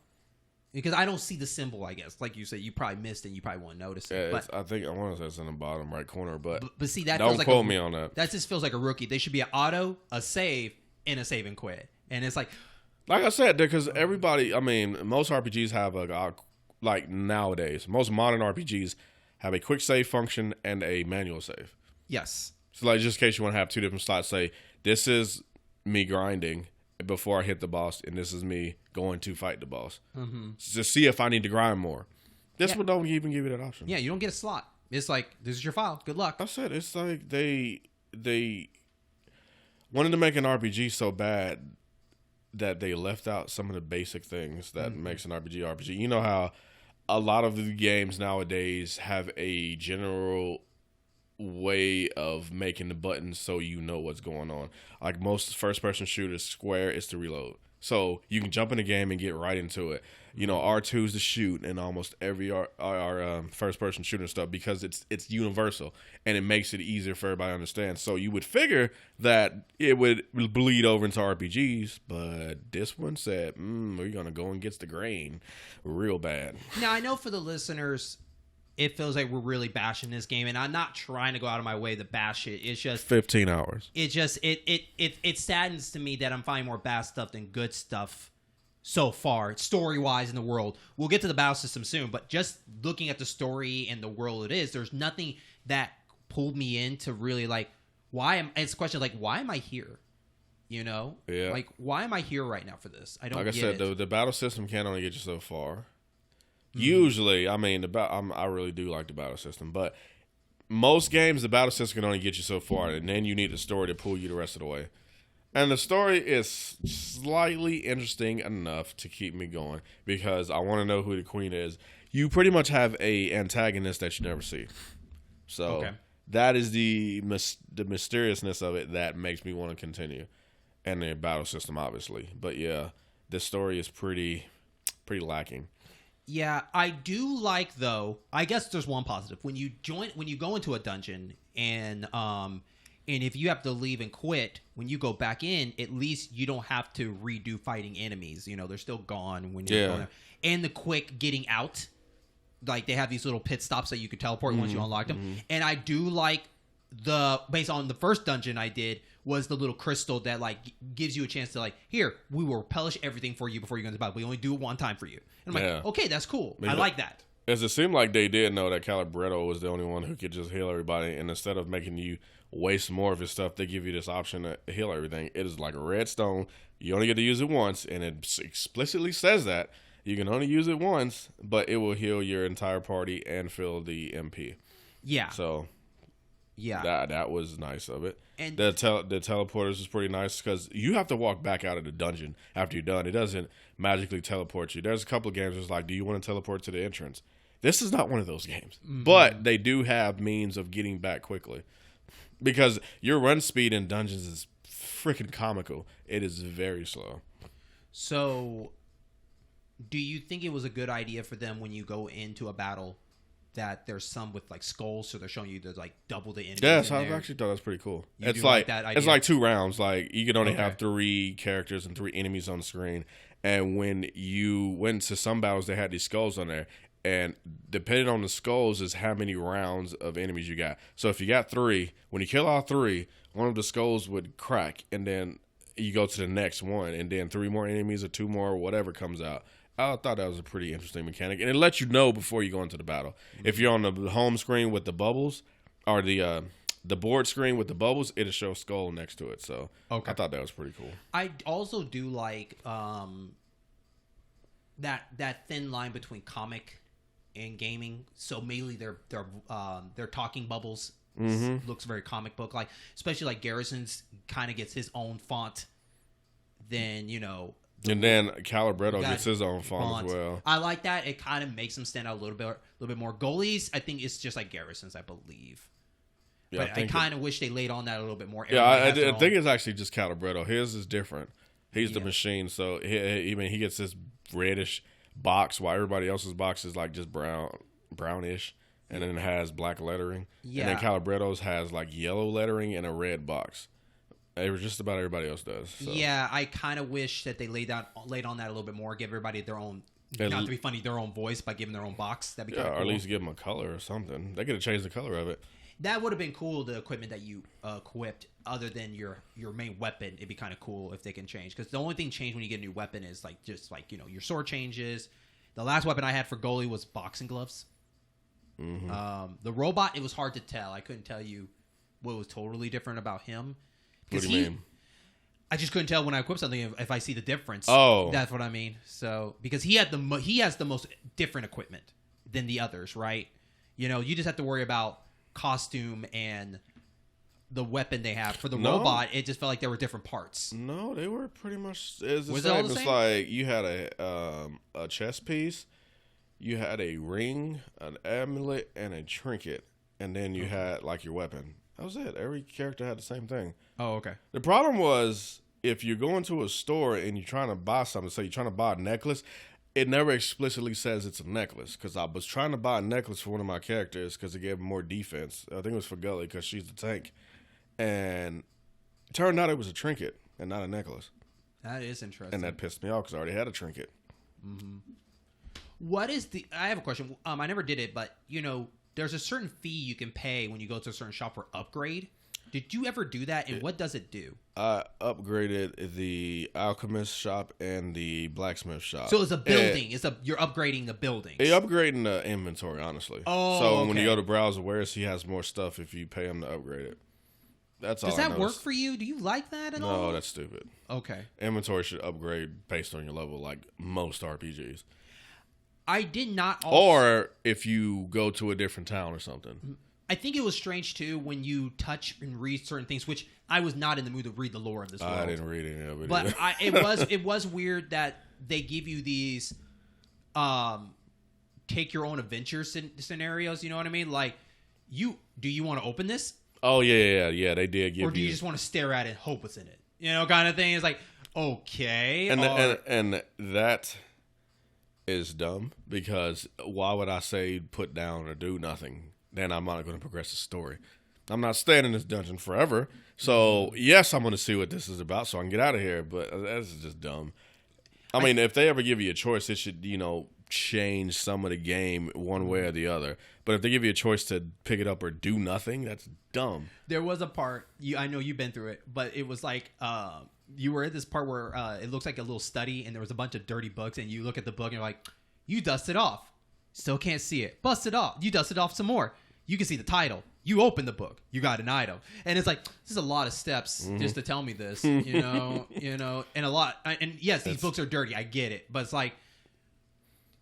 Speaker 1: Because I don't see the symbol, I guess. Like you said, you probably missed it. You probably won't notice it.
Speaker 2: Yeah, I think I want to say it's in the bottom right corner, but
Speaker 1: see, that
Speaker 2: don't
Speaker 1: feels like
Speaker 2: quote me on that.
Speaker 1: That just feels like a rookie. They should be an auto, a save, and a save and quit. And it's like
Speaker 2: I said, because everybody, I mean, most RPGs have like nowadays, most modern RPGs have a quick save function and a manual save.
Speaker 1: Yes.
Speaker 2: So like just in case you want to have two different slots, say this is me grinding before I hit the boss, and this is me going to fight the boss.
Speaker 1: Mm-hmm.
Speaker 2: To see if I need to grind more. This one don't even give you that option.
Speaker 1: Yeah, you don't get a slot. It's like, this is your file. Good luck.
Speaker 2: I said, it's like they wanted to make an RPG so bad that they left out some of the basic things that makes an RPG. You know how a lot of the games nowadays have a general way of making the buttons so you know what's going on. Like most first-person shooters, square is to reload. So you can jump in the game and get right into it. You know, R2 is to shoot in almost every first-person shooter stuff because it's universal and it makes it easier for everybody to understand. So you would figure that it would bleed over into RPGs, but this one said, we're going to go against the grain real bad.
Speaker 1: Now, I know for the listeners, it feels like we're really bashing this game, and I'm not trying to go out of my way to bash it. It's just
Speaker 2: 15 hours.
Speaker 1: It just it saddens to me that I'm finding more bad stuff than good stuff so far, story-wise in the world. We'll get to the battle system soon, but just looking at the story and the world it is, there's nothing that pulled me in to really like it's a question like, why am I here? You know?
Speaker 2: Yeah.
Speaker 1: Like, why am I here right now for this? I don't
Speaker 2: get it. Like I said, the battle system can only get you so far. Usually, I mean, I really do like the battle system, but most games, the battle system can only get you so far, and then you need the story to pull you the rest of the way. And the story is slightly interesting enough to keep me going because I want to know who the queen is. You pretty much have a antagonist that you never see. So that is the mysteriousness of it that makes me want to continue. And the battle system, obviously. But yeah, the story is pretty lacking.
Speaker 1: Yeah, I do like, though, I guess there's one positive. When you go into a dungeon and if you have to leave and quit, when you go back in, at least you don't have to redo fighting enemies. You know, they're still gone when you're going. And the quick getting out, like they have these little pit stops that you could teleport once you unlock them. And I do like based on the first dungeon I did, was the little crystal that like gives you a chance to like, here, we will relish everything for you before you go into battle. We only do it one time for you. And I'm like, okay, that's cool. I like that.
Speaker 2: As it seemed like they did know that Calibretto was the only one who could just heal everybody, and instead of making you waste more of his stuff, they give you this option to heal everything. It is like a red stone. You only get to use it once, and it explicitly says that. You can only use it once, but it will heal your entire party and fill the MP.
Speaker 1: Yeah.
Speaker 2: So
Speaker 1: Yeah.
Speaker 2: That was nice of it.
Speaker 1: And
Speaker 2: the teleporters is pretty nice because you have to walk back out of the dungeon after you're done. It doesn't magically teleport you. There's a couple of games that's like, do you want to teleport to the entrance? This is not one of those games. Mm-hmm. But they do have means of getting back quickly. Because your run speed in dungeons is freaking comical. It is very slow.
Speaker 1: So, do you think it was a good idea for them when you go into a battle that there's some with like skulls, so they're showing you there's like double the enemies?
Speaker 2: Yes, I actually thought that was pretty cool. It's like that idea? It's like 2 rounds. Like you can only have 3 characters and 3 enemies on the screen. And when you went to some battles, they had these skulls on there. And depending on the skulls is how many rounds of enemies you got. So if you got 3, when you kill all 3, one of the skulls would crack, and then you go to the next one, and then 3 more enemies or 2 more or whatever comes out. I thought that was a pretty interesting mechanic, and it lets you know before you go into the battle. If you're on the home screen with the bubbles, or the board screen with the bubbles, it'll show a skull next to it. So I thought that was pretty cool.
Speaker 1: I also do like that thin line between comic and gaming. So mainly their talking bubbles looks very comic book like, especially like Garrison's kind of gets his own font. Then
Speaker 2: and then Calibretto gets his own font as well.
Speaker 1: I like that. It kind of makes him stand out a little bit more. Goalies, I think it's just like Garrison's, I believe. Yeah, but I kind of wish they laid on that a little bit more.
Speaker 2: I think it's actually just Calibretto. His is different. He's the machine, so he gets this reddish box, while everybody else's box is like just brownish, and then it has black lettering. Yeah. And then Calibretto's has like yellow lettering and a red box. It was just about everybody else does. So.
Speaker 1: Yeah, I kind of wish that they laid on that a little bit more, give everybody their own, not to be funny, their own voice by giving their own box. That'd be kind of cool.
Speaker 2: Or at least give them a color or something. They could have changed the color of it.
Speaker 1: That would have been cool, the equipment that you equipped, other than your main weapon. It'd be kind of cool if they can change. Because the only thing changed when you get a new weapon is like just like, your sword changes. The last weapon I had for goalie was boxing gloves. Mm-hmm. The robot, it was hard to tell. I couldn't tell you what was totally different about him.
Speaker 2: What do you mean?
Speaker 1: I just couldn't tell when I equipped something if I see the difference.
Speaker 2: Oh,
Speaker 1: that's what I mean. So because he has the most different equipment than the others, right? You just have to worry about costume and the weapon they have. For the robot, it just felt like there were different parts.
Speaker 2: No, they were pretty much the same.
Speaker 1: It all the
Speaker 2: same? It's like you had a chess piece, you had a ring, an amulet, and a trinket, and then you had like your weapon. That was it. Every character had the same thing.
Speaker 1: Oh, okay.
Speaker 2: The problem was if you're going to a store and you're trying to buy something, so you're trying to buy a necklace, it never explicitly says it's a necklace. Because I was trying to buy a necklace for one of my characters because it gave him more defense. I think it was for Gully because she's the tank. And it turned out it was a trinket and not a necklace.
Speaker 1: That is interesting.
Speaker 2: And that pissed me off because I already had a trinket.
Speaker 1: Mm-hmm. I have a question. I never did it, but, there's a certain fee you can pay when you go to a certain shop for upgrade. Did you ever do that, and what does it do? I
Speaker 2: upgraded the alchemist shop and the blacksmith shop.
Speaker 1: So it's a building. You're upgrading the buildings.
Speaker 2: You're upgrading the inventory, honestly.
Speaker 1: Oh,
Speaker 2: so when you go to browse wares, he has more stuff if you pay him to upgrade it. That's all.
Speaker 1: Does that work for you? Do you like that at all?
Speaker 2: No, that's stupid.
Speaker 1: Okay.
Speaker 2: Inventory should upgrade based on your level, like most RPGs.
Speaker 1: I did not.
Speaker 2: Or if you go to a different town or something.
Speaker 1: I think it was strange too when you touch and read certain things, which I was not in the mood to read the lore of this world.
Speaker 2: I didn't read any of it.
Speaker 1: But it was weird that they give you these take your own adventure scenarios. You know what I mean? Like, do you want to open this?
Speaker 2: Oh yeah. They did give you.
Speaker 1: Or do you just want to stare at it and hope what's in it? Kind of thing. It's like, okay.
Speaker 2: And that is dumb because why would I say put down or do nothing? Then I'm not going to progress the story. I'm not staying in this dungeon forever. So, yes, I'm going to see what this is about so I can get out of here. But that's just dumb. I mean, if they ever give you a choice, it should, change some of the game one way or the other. But if they give you a choice to pick it up or do nothing, that's dumb.
Speaker 1: There was a part, I know you've been through it, but it was like you were at this part where it looks like a little study and there was a bunch of dirty books and you look at the book and you're like, you dust it off. Still can't see it. Bust it off. You dust it off some more. You can see the title. You open the book. You got an item. And it's like, this is a lot of steps just to tell me this, and a lot. And yes, these books are dirty. I get it. But it's like,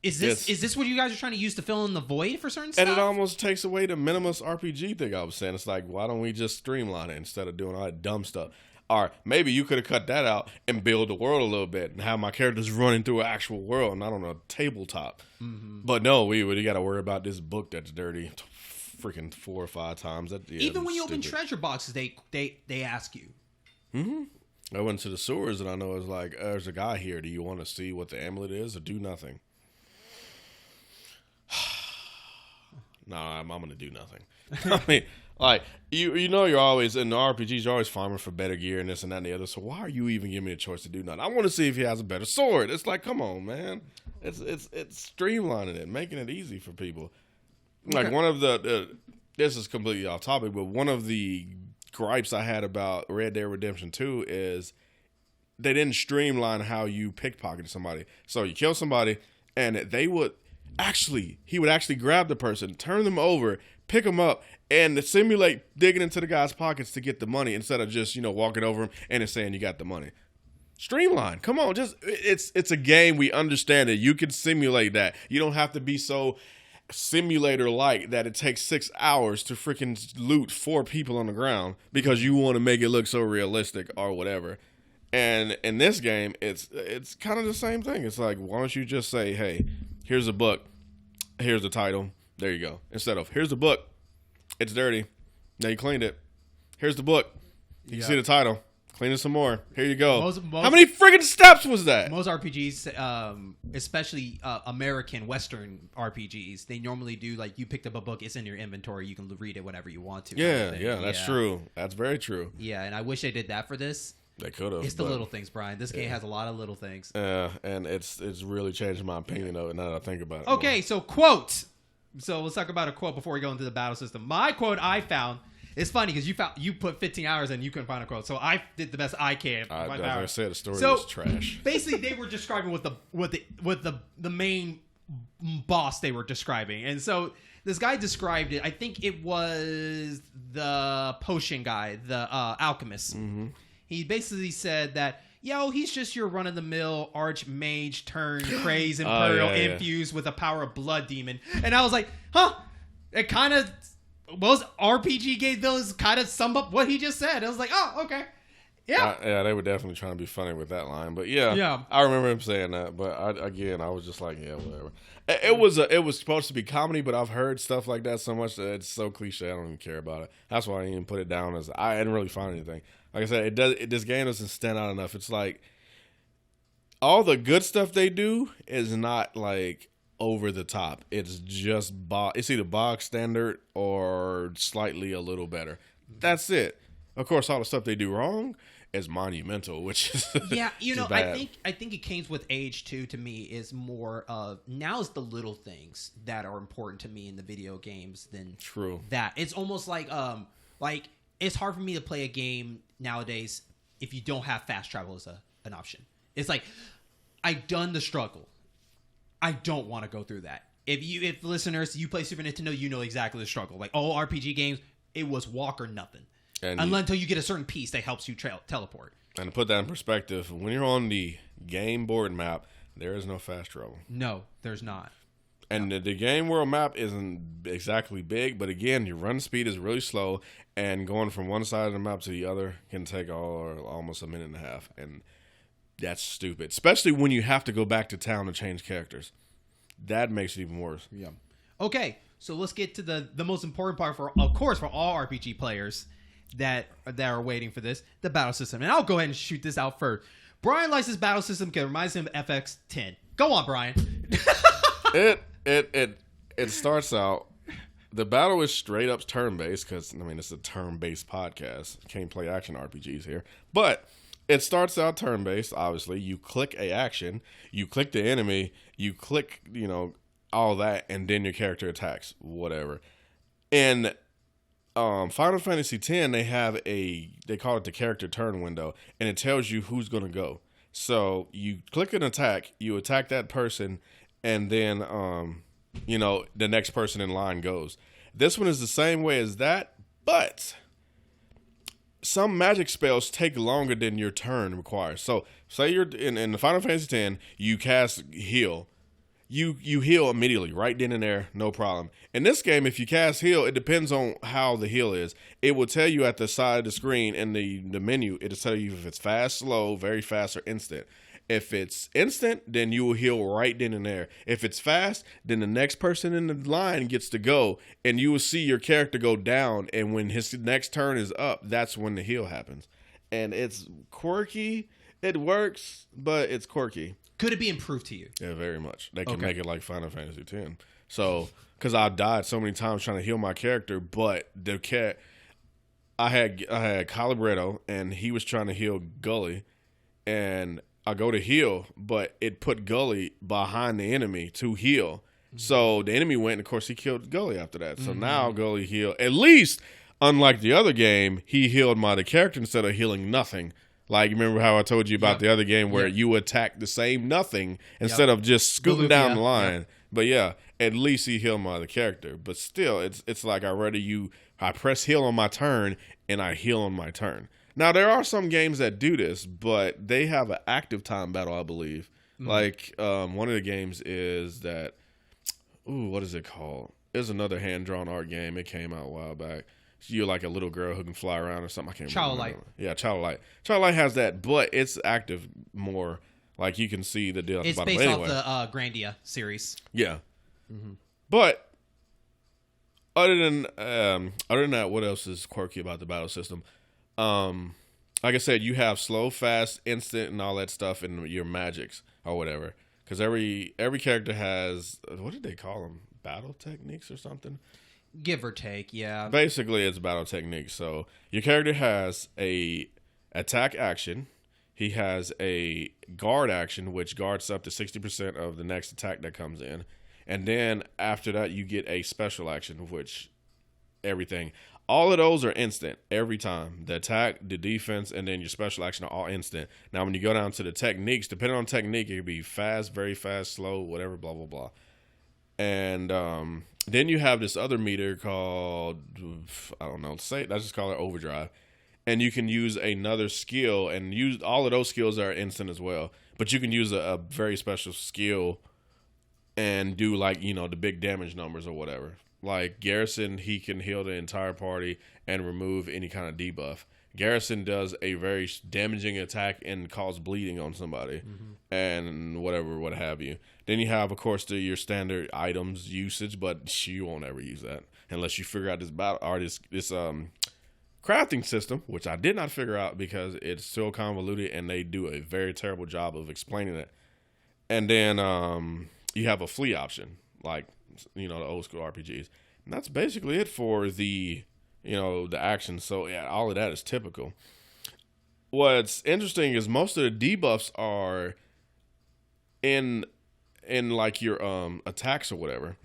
Speaker 1: Is this what you guys are trying to use to fill in the void for certain
Speaker 2: and
Speaker 1: stuff?
Speaker 2: it almost takes away the minimalist RPG thing I was saying. It's like, why don't we just streamline it instead of doing all that dumb stuff? Or maybe you could have cut that out and build the world a little bit and have my characters running through an actual world, not on a tabletop.
Speaker 1: Mm-hmm.
Speaker 2: But no, we got to worry about this book that's dirty freaking 4 or 5 times.
Speaker 1: Even when you open treasure boxes, they ask you.
Speaker 2: Mm-hmm. I went to the sewers and I know it's like, there's a guy here. Do you want to see what the amulet is or do nothing? No, I'm going to do nothing. I mean, like, you know you're always, in the RPGs, you're always farming for better gear and this and that and the other. So why are you even giving me a choice to do nothing? I want to see if he has a better sword. It's like, come on, man. It's streamlining it, making it easy for people. Like, one of this is completely off topic, but one of the gripes I had about Red Dead Redemption 2 is they didn't streamline how you pickpocket somebody. So you kill somebody, and he would actually grab the person, turn them over, pick them up, and simulate digging into the guy's pockets to get the money instead of just, walking over him and it's saying you got the money. Streamline. Come on, it's a game. We understand it. You can simulate that. You don't have to be so simulator-like that it takes 6 hours to freaking loot 4 people on the ground because you want to make it look so realistic or whatever. And in this game, it's kind of the same thing. It's like, why don't you just say, hey, here's a book, here's the title, there you go. Instead of, here's the book, it's dirty, now you cleaned it. Here's the book, you can see the title, clean it some more, here you go. How many friggin' steps was that?
Speaker 1: Most RPGs, especially American Western RPGs, they normally do, like, you picked up a book, it's in your inventory, you can read it whenever you want to.
Speaker 2: Yeah, that's true. That's very true.
Speaker 1: Yeah, and I wish they did that for this.
Speaker 2: They could have.
Speaker 1: It's the little things, Brian. This game has a lot of little things.
Speaker 2: And it's really changed my opinion of it now that I think about it.
Speaker 1: Okay, so quote. So let's talk about a quote before we go into the battle system. My quote I found. It's funny because you put 15 hours and you couldn't find a quote, so I did the best I can.
Speaker 2: As I said, the story was trash.
Speaker 1: Basically, they were describing what the main boss they were describing, and so this guy described it. I think it was the potion guy, the alchemist.
Speaker 2: Mm-hmm.
Speaker 1: He basically said that, he's just your run-of-the-mill archmage turned craze imperial infused with the power of blood demon. And I was like, it kind of, most RPG games, those kind of sum up what he just said. I was like, oh, okay. Yeah.
Speaker 2: They were definitely trying to be funny with that line. But yeah. I remember him saying that. But I was just like, yeah, whatever. It was supposed to be comedy, but I've heard stuff like that so much that it's so cliche, I don't even care about it. That's why I didn't even put it down as, I didn't really find anything. Like I said, this game doesn't stand out enough. It's like all the good stuff they do is not like over the top. It's just it's either box standard or slightly a little better. That's it. Of course, all the stuff they do wrong is monumental, which is
Speaker 1: bad. I think it came with age too. To me, is more of now it's the little things that are important to me in the video games than that. It's almost like it's hard for me to play a game nowadays if you don't have fast travel as an option. It's like, I've done the struggle. I don't want to go through that. If listeners, you play Super Nintendo, you know exactly the struggle. Like all RPG games, it was walk or nothing. Until you get a certain piece that helps you teleport.
Speaker 2: And to put that in perspective, when you're on the game board map, there is no fast travel.
Speaker 1: No, there's not.
Speaker 2: And the game world map isn't exactly big, but again, your run speed is really slow, and going from one side of the map to the other can take almost a minute and a half, and that's stupid. Especially when you have to go back to town to change characters. That makes it even worse.
Speaker 1: Yeah. Okay, so let's get to the most important part for all RPG players that are waiting for this, the battle system. And I'll go ahead and shoot this out first. Brian likes his battle system because it reminds him of FX10. Go on, Brian.
Speaker 2: It starts out, the battle is straight up turn-based because, it's a turn-based podcast. Can't play action RPGs here. But it starts out turn-based, obviously. You click a action, you click the enemy, you click, all that, and then your character attacks, whatever. In Final Fantasy X, they call it the character turn window, and it tells you who's going to go. So you click an attack, you attack that person, and then, the next person in line goes. This one is the same way as that, but some magic spells take longer than your turn requires. So say you're in the Final Fantasy X, you cast heal. you heal immediately, right then and there, no problem. In this game, if you cast heal, it depends on how the heal is. It will tell you at the side of the screen in the menu, it'll tell you if it's fast, slow, very fast, or instant. If it's instant, then you will heal right then and there. If it's fast, then the next person in the line gets to go, and you will see your character go down, and when his next turn is up, that's when the heal happens. And it's quirky. It works, but it's quirky.
Speaker 1: Could it be improved to you?
Speaker 2: Yeah, very much. They can make it like Final Fantasy X. So, because I died so many times trying to heal my character, but the cat, I had Calibretto, and he was trying to heal Gully, and I go to heal, but it put Gully behind the enemy to heal. Mm-hmm. So the enemy went, and of course he killed Gully after that. So now Gully healed. At least, unlike the other game, he healed the character instead of healing nothing. Like, remember how I told you about the other game where you attack the same nothing instead of just scooting down the line. Yep. But yeah, at least he healed my other character. But still, it's like I press heal on my turn and I heal on my turn. Now, there are some games that do this, but they have an active time battle, I believe. Mm-hmm. Like, one of the games is that, what is it called? There's another hand-drawn art game. It came out a while back. You're like a little girl who can fly around or something. I can't remember.
Speaker 1: Child Light.
Speaker 2: Yeah, Child Light. Child Light has that, but it's active more. Like, you can see the deal at the bottom.
Speaker 1: It's based off the Grandia series.
Speaker 2: Yeah. Mm-hmm. But other than that, what else is quirky about the battle system? Like I said, you have slow, fast, instant, and all that stuff in your magics or whatever. Because every character has, what did they call them? Battle techniques or something?
Speaker 1: Give or take, yeah.
Speaker 2: Basically, it's battle techniques. So your character has a attack action. He has a guard action, which guards up to 60% of the next attack that comes in. And then after that, you get a special action, which everything. All of those are instant every time. The attack, the defense, and then your special action are all instant. Now, when you go down to the techniques, depending on technique, it could be fast, very fast, slow, whatever, blah, blah, blah. And then you have this other meter called, I don't know, let's just call it Overdrive. And you can use another skill and use all of those skills are instant as well. But you can use a very special skill and do like, the big damage numbers or whatever. Like Garrison, he can heal the entire party and remove any kind of debuff. Garrison does a very damaging attack and cause bleeding on somebody and what have you. Then you have, of course, your standard items usage, but you won't ever use that unless you figure out this crafting system, which I did not figure out because it's so convoluted and they do a very terrible job of explaining it. And then you have a flee option, like, the old school RPGs. And that's basically it for the action. So yeah, all of that is typical. What's interesting is most of the debuffs are in like your attacks or whatever.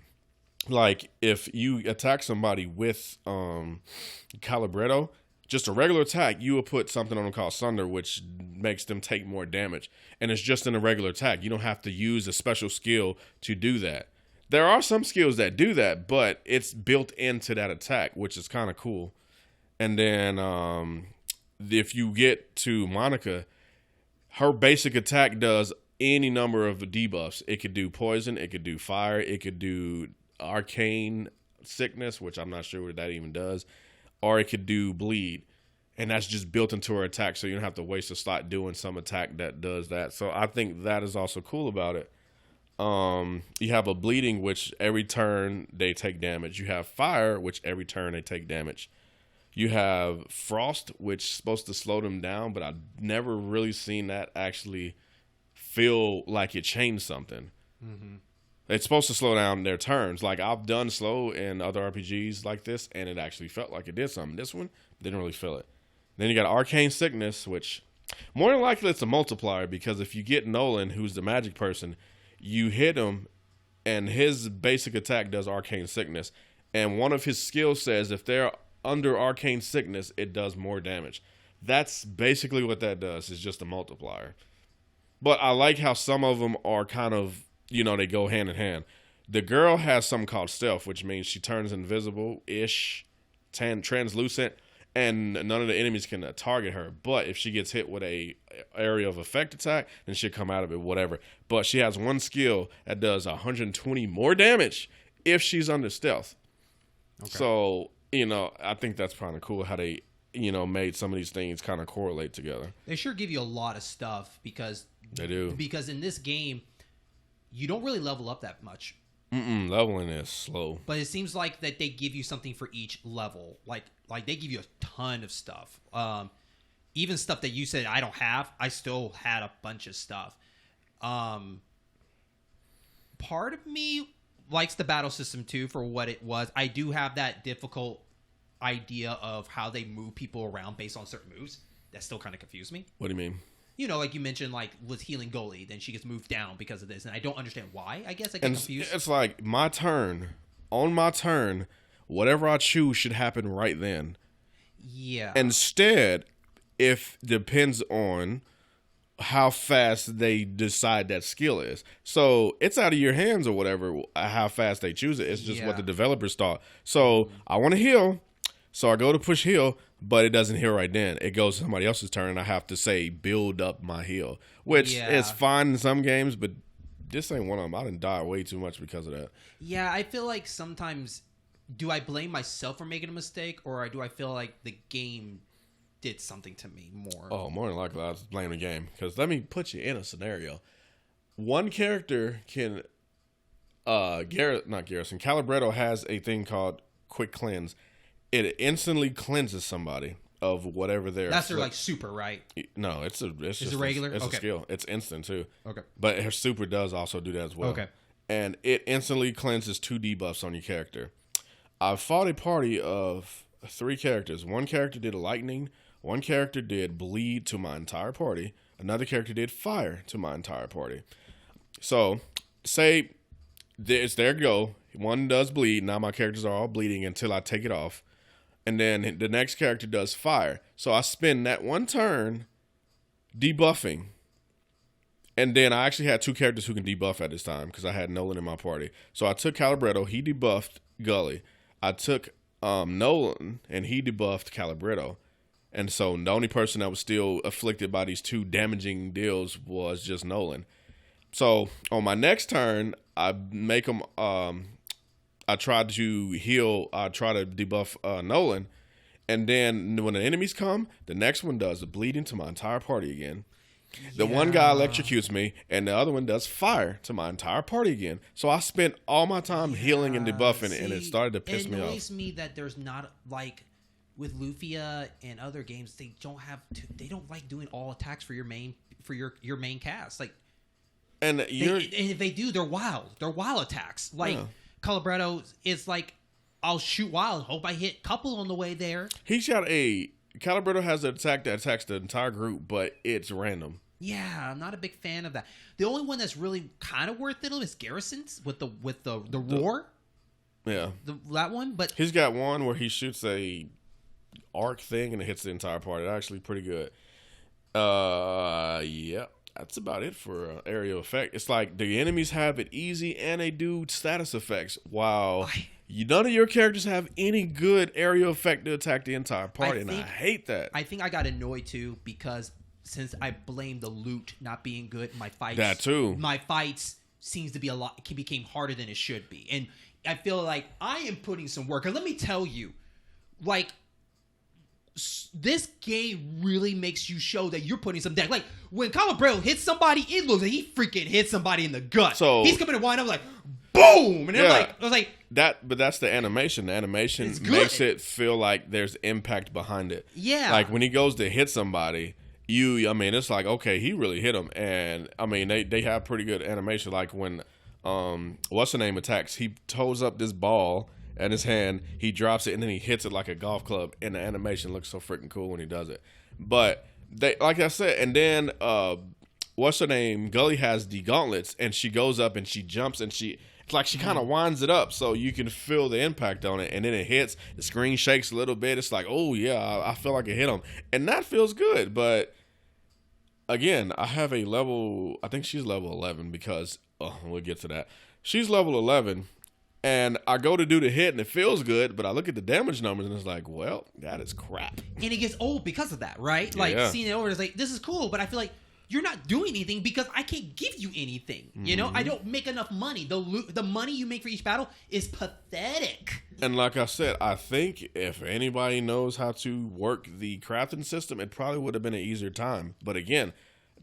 Speaker 2: Like if you attack somebody with Calibretto, just a regular attack, you will put something on them called Sunder, which makes them take more damage. And it's just in a regular attack. You don't have to use a special skill to do that. There are some skills that do that, but it's built into that attack, which is kind of cool. And then if you get to Monica, her basic attack does any number of debuffs. It could do poison, it could do fire, it could do Arcane Sickness, which I'm not sure what that even does, or it could do bleed. And that's just built into her attack, so you don't have to waste a slot doing some attack that does that. So I think that is also cool about it. You have a bleeding, which every turn they take damage. You have fire, which every turn they take damage. You have frost, which is supposed to slow them down, but I've never really seen that actually feel like it changed something. Mm-hmm. It's supposed to slow down their turns. Like I've done slow in other RPGs like this, and it actually felt like it did something. This one didn't really feel it. Then you got Arcane Sickness, which more than likely it's a multiplier because if you get Nolan, who's the magic person, you hit him, and his basic attack does Arcane Sickness. And one of his skills says if they're under Arcane Sickness, it does more damage. That's basically what that does. It's just a multiplier. But I like how some of them are kind of, they go hand in hand. The girl has something called stealth, which means she turns invisible-ish, translucent, and none of the enemies can target her. But if she gets hit with a area of effect attack, then she'll come out of it, whatever. But she has one skill that does 120 more damage if she's under stealth. Okay. So, I think that's kind of cool how they, made some of these things kind of correlate together.
Speaker 1: They sure give you a lot of stuff because
Speaker 2: they do.
Speaker 1: Because in this game, you don't really level up that much.
Speaker 2: Leveling is slow.
Speaker 1: But it seems like that they give you something for each level. Like they give you a ton of stuff. Even stuff that you said I don't have, I still had a bunch of stuff. Part of me likes the battle system too for what it was. I do have that difficult idea of how they move people around based on certain moves. That still kind of confused me.
Speaker 2: What do you mean?
Speaker 1: Like you mentioned, like with healing goalie, then she gets moved down because of this, and I don't understand why. I guess I get confused.
Speaker 2: It's like on my turn, whatever I choose should happen right then.
Speaker 1: Yeah.
Speaker 2: Instead, if depends on how fast they decide that skill is. So it's out of your hands or whatever, how fast they choose it. It's just what the developers thought. So I want to heal. So I go to push heal, but it doesn't heal right then. It goes to somebody else's turn, and I have to say build up my heal, which is fine in some games, but this ain't one of them. I didn't die way too much because of that.
Speaker 1: Yeah, I feel like sometimes, do I blame myself for making a mistake, or do I feel like the game did something to me more?
Speaker 2: Oh, more than likely, I was blaming the game. Because let me put you in a scenario. One character can, Calibretto has a thing called Quick Cleanse. It instantly cleanses somebody of whatever they're...
Speaker 1: That's their, like, super, right?
Speaker 2: No, it's just
Speaker 1: a regular?
Speaker 2: It's a skill. It's instant, too.
Speaker 1: Okay.
Speaker 2: But her super does also do that as well.
Speaker 1: Okay.
Speaker 2: And it instantly cleanses 2 debuffs on your character. I fought a party of 3 characters. One character did lightning. One character did bleed to my entire party. Another character did fire to my entire party. So, say it's their go. One does bleed. Now my characters are all bleeding until I take it off. And then the next character does fire. So I spend that one turn debuffing. And then I actually had 2 characters who can debuff at this time because I had Nolan in my party. So I took Calibretto. He debuffed Gully. I took Nolan, and he debuffed Calibretto. And so the only person that was still afflicted by these 2 damaging deals was just Nolan. So on my next turn, I make them... I tried to heal, I try to debuff Nolan, and then when the enemies come, the next one does the bleeding to my entire party again. The one guy electrocutes me, and the other one does fire to my entire party again. So I spent all my time healing and debuffing, and it started to piss me off.
Speaker 1: It annoys me that there's not, like, with Lufia and other games, they don't like doing all attacks for your main cast. Like, and if they do, they're wild. They're wild attacks. Like. Yeah. Calibretto is like, I'll shoot wild, hope I hit couple on the way there.
Speaker 2: Calibretto has an attack that attacks the entire group, but it's random.
Speaker 1: Yeah, I'm not a big fan of that. The only one that's really kind of worth it is Garrison's with the roar.
Speaker 2: Yeah.
Speaker 1: That one, but...
Speaker 2: He's got one where he shoots a arc thing and it hits the entire party. That's actually pretty good. Yeah. That's about it for area effect. It's like the enemies have it easy and they do status effects. Wow. None of your characters have any good area effect to attack the entire party, and I hate that.
Speaker 1: I think I got annoyed too because since I blame the loot not being good, my fights...
Speaker 2: That too.
Speaker 1: My fights seems to be became harder than it should be. And I feel like I am putting some work. And let me tell you, like... This game really makes you show that you're putting some deck. Like, when Calibretto hits somebody, it looks like he freaking hit somebody in the gut. So he's coming to wind up like, boom! And I was like...
Speaker 2: But that's the animation. The animation makes it feel like there's impact behind it.
Speaker 1: Yeah.
Speaker 2: Like, when he goes to hit somebody, it's like, okay, he really hit him. And, they have pretty good animation. Like, when, what's-her-name attacks, he toes up this ball... in his hand, he drops it, and then he hits it like a golf club, and the animation looks so freaking cool when he does it. But, like I said, and then, what's her name? Gully has the gauntlets, and she goes up, and she jumps, and it's like she kind of winds it up so you can feel the impact on it, and then it hits, the screen shakes a little bit, it's like, oh, yeah, I feel like it hit him. And that feels good, but, again, I have a level, I think she's level 11, because, we'll get to that. She's level 11, And I go to do the hit and it feels good, but I look at the damage numbers and it's like, well, that is crap.
Speaker 1: And it gets old because of that, right? Like seeing it over, it's like, this is cool, but I feel like you're not doing anything because I can't give you anything. You know, I don't make enough money. The money you make for each battle is pathetic.
Speaker 2: And like I said, I think if anybody knows how to work the crafting system, it probably would have been an easier time. But again,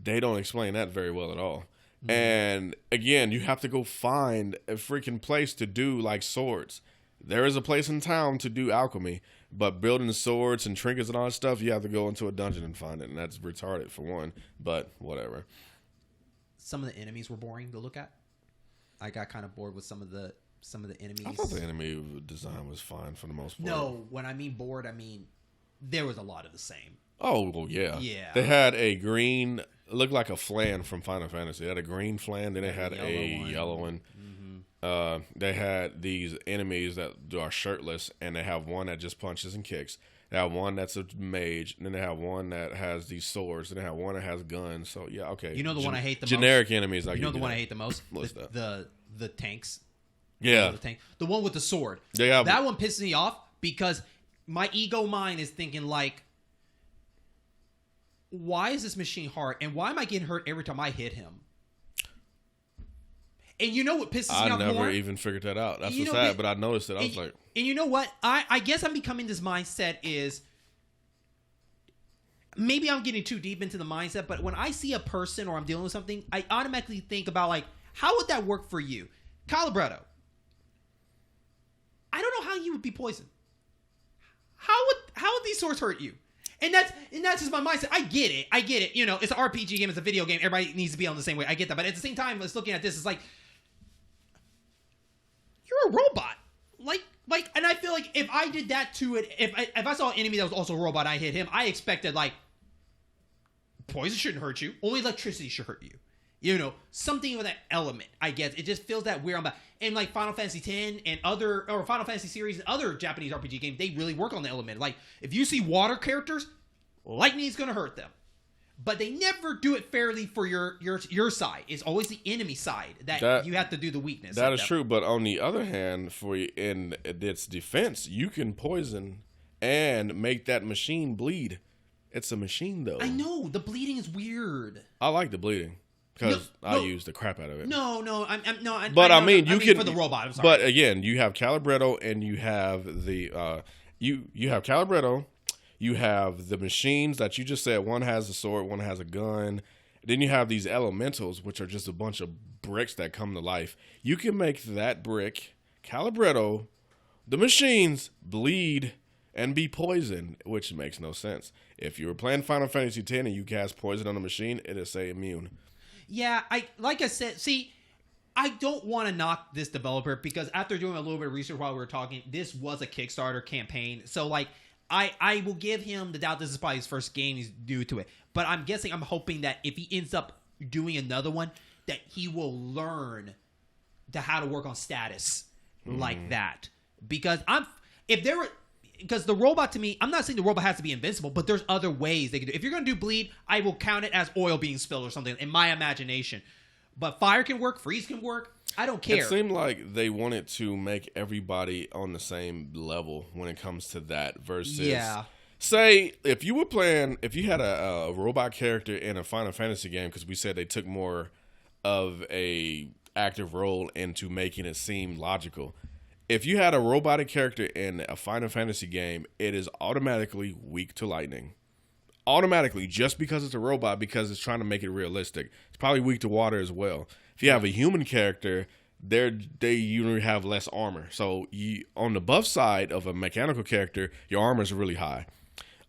Speaker 2: they don't explain that very well at all. And again, you have to go find a freaking place to do like swords. There is a place in town to do alchemy, but building swords and trinkets and all that stuff, you have to go into a dungeon and find it, and that's retarded for one. But whatever.
Speaker 1: Some of the enemies were boring to look at. I got kind of bored with some of the enemies.
Speaker 2: I thought the enemy design was fine for the most part.
Speaker 1: No, when I mean bored, I mean there was a lot of the same.
Speaker 2: Oh, well, yeah.
Speaker 1: Yeah.
Speaker 2: They had a green, it looked like a flan from Final Fantasy. They had a green flan, then they had a yellow one. They had these enemies that are shirtless, and they have one that just punches and kicks. They have one that's a mage, and then they have one that has these swords, and they have one that has guns. So, yeah, okay.
Speaker 1: You know the one I hate the most?
Speaker 2: Generic enemies. Like
Speaker 1: you know the one I hate the most?
Speaker 2: What's that?
Speaker 1: The tanks.
Speaker 2: Yeah.
Speaker 1: The one with the sword.
Speaker 2: Yeah.
Speaker 1: That one pisses me off because my ego mind is thinking like, why is this machine hard? And why am I getting hurt every time I hit him? And you know what pisses me off more? I
Speaker 2: never even figured that out. That's what's sad, but I noticed it. I was like...
Speaker 1: And you know what? I guess I'm becoming this mindset is... Maybe I'm getting too deep into the mindset, but when I see a person or I'm dealing with something, I automatically think about, like, how would that work for you? Calibretto. I don't know how you would be poisoned. How would these swords hurt you? And that's just my mindset. I get it. You know, it's an RPG game. It's a video game. Everybody needs to be on the same way. I get that. But at the same time, let's looking at this, it's like, you're a robot. Like, and I feel like if I did that to it, if I saw an enemy that was also a robot and I hit him, I expected, like, poison shouldn't hurt you. Only electricity should hurt you. You know, something with that element, I guess. It just feels that weird. And like Final Fantasy X and Final Fantasy series and other Japanese RPG games, they really work on the element. Like, if you see water characters, lightning is going to hurt them. But they never do it fairly for your side. It's always the enemy side that you have to do the weakness.
Speaker 2: That is true. But on the other hand, in its defense, you can poison and make that machine bleed. It's a machine, though.
Speaker 1: I know. The bleeding is weird.
Speaker 2: I like the bleeding. Because I use the crap out of it.
Speaker 1: No.
Speaker 2: But I mean, you can
Speaker 1: for the robot. I'm sorry.
Speaker 2: But again, you have Calibretto, and you have the you have Calibretto, you have the machines that you just said. One has a sword, one has a gun. Then you have these elementals, which are just a bunch of bricks that come to life. You can make that brick Calibretto, the machines bleed and be poisoned, which makes no sense. If you were playing Final Fantasy X and you cast poison on a machine, it'll say immune.
Speaker 1: Yeah, like I said, see, I don't want to knock this developer because after doing a little bit of research while we were talking, this was a Kickstarter campaign. So, like, I will give him the doubt this is probably his first game he's due to it. But I'm hoping that if he ends up doing another one, that he will learn how to work on status like that. Because because the robot, to me, I'm not saying the robot has to be invincible, but there's other ways they can do it. If you're going to do bleed, I will count it as oil being spilled or something in my imagination. But fire can work, freeze can work. I don't care.
Speaker 2: It seemed like they wanted to make everybody on the same level when it comes to that versus... Yeah. Say, if you had a robot character in a Final Fantasy game, because we said they took more of a active role into making it seem logical. If you had a robotic character in a Final Fantasy game, it is automatically weak to lightning. Automatically, just because it's a robot, because it's trying to make it realistic. It's probably weak to water as well. If you have a human character, they usually have less armor. So on the buff side of a mechanical character, your armor is really high.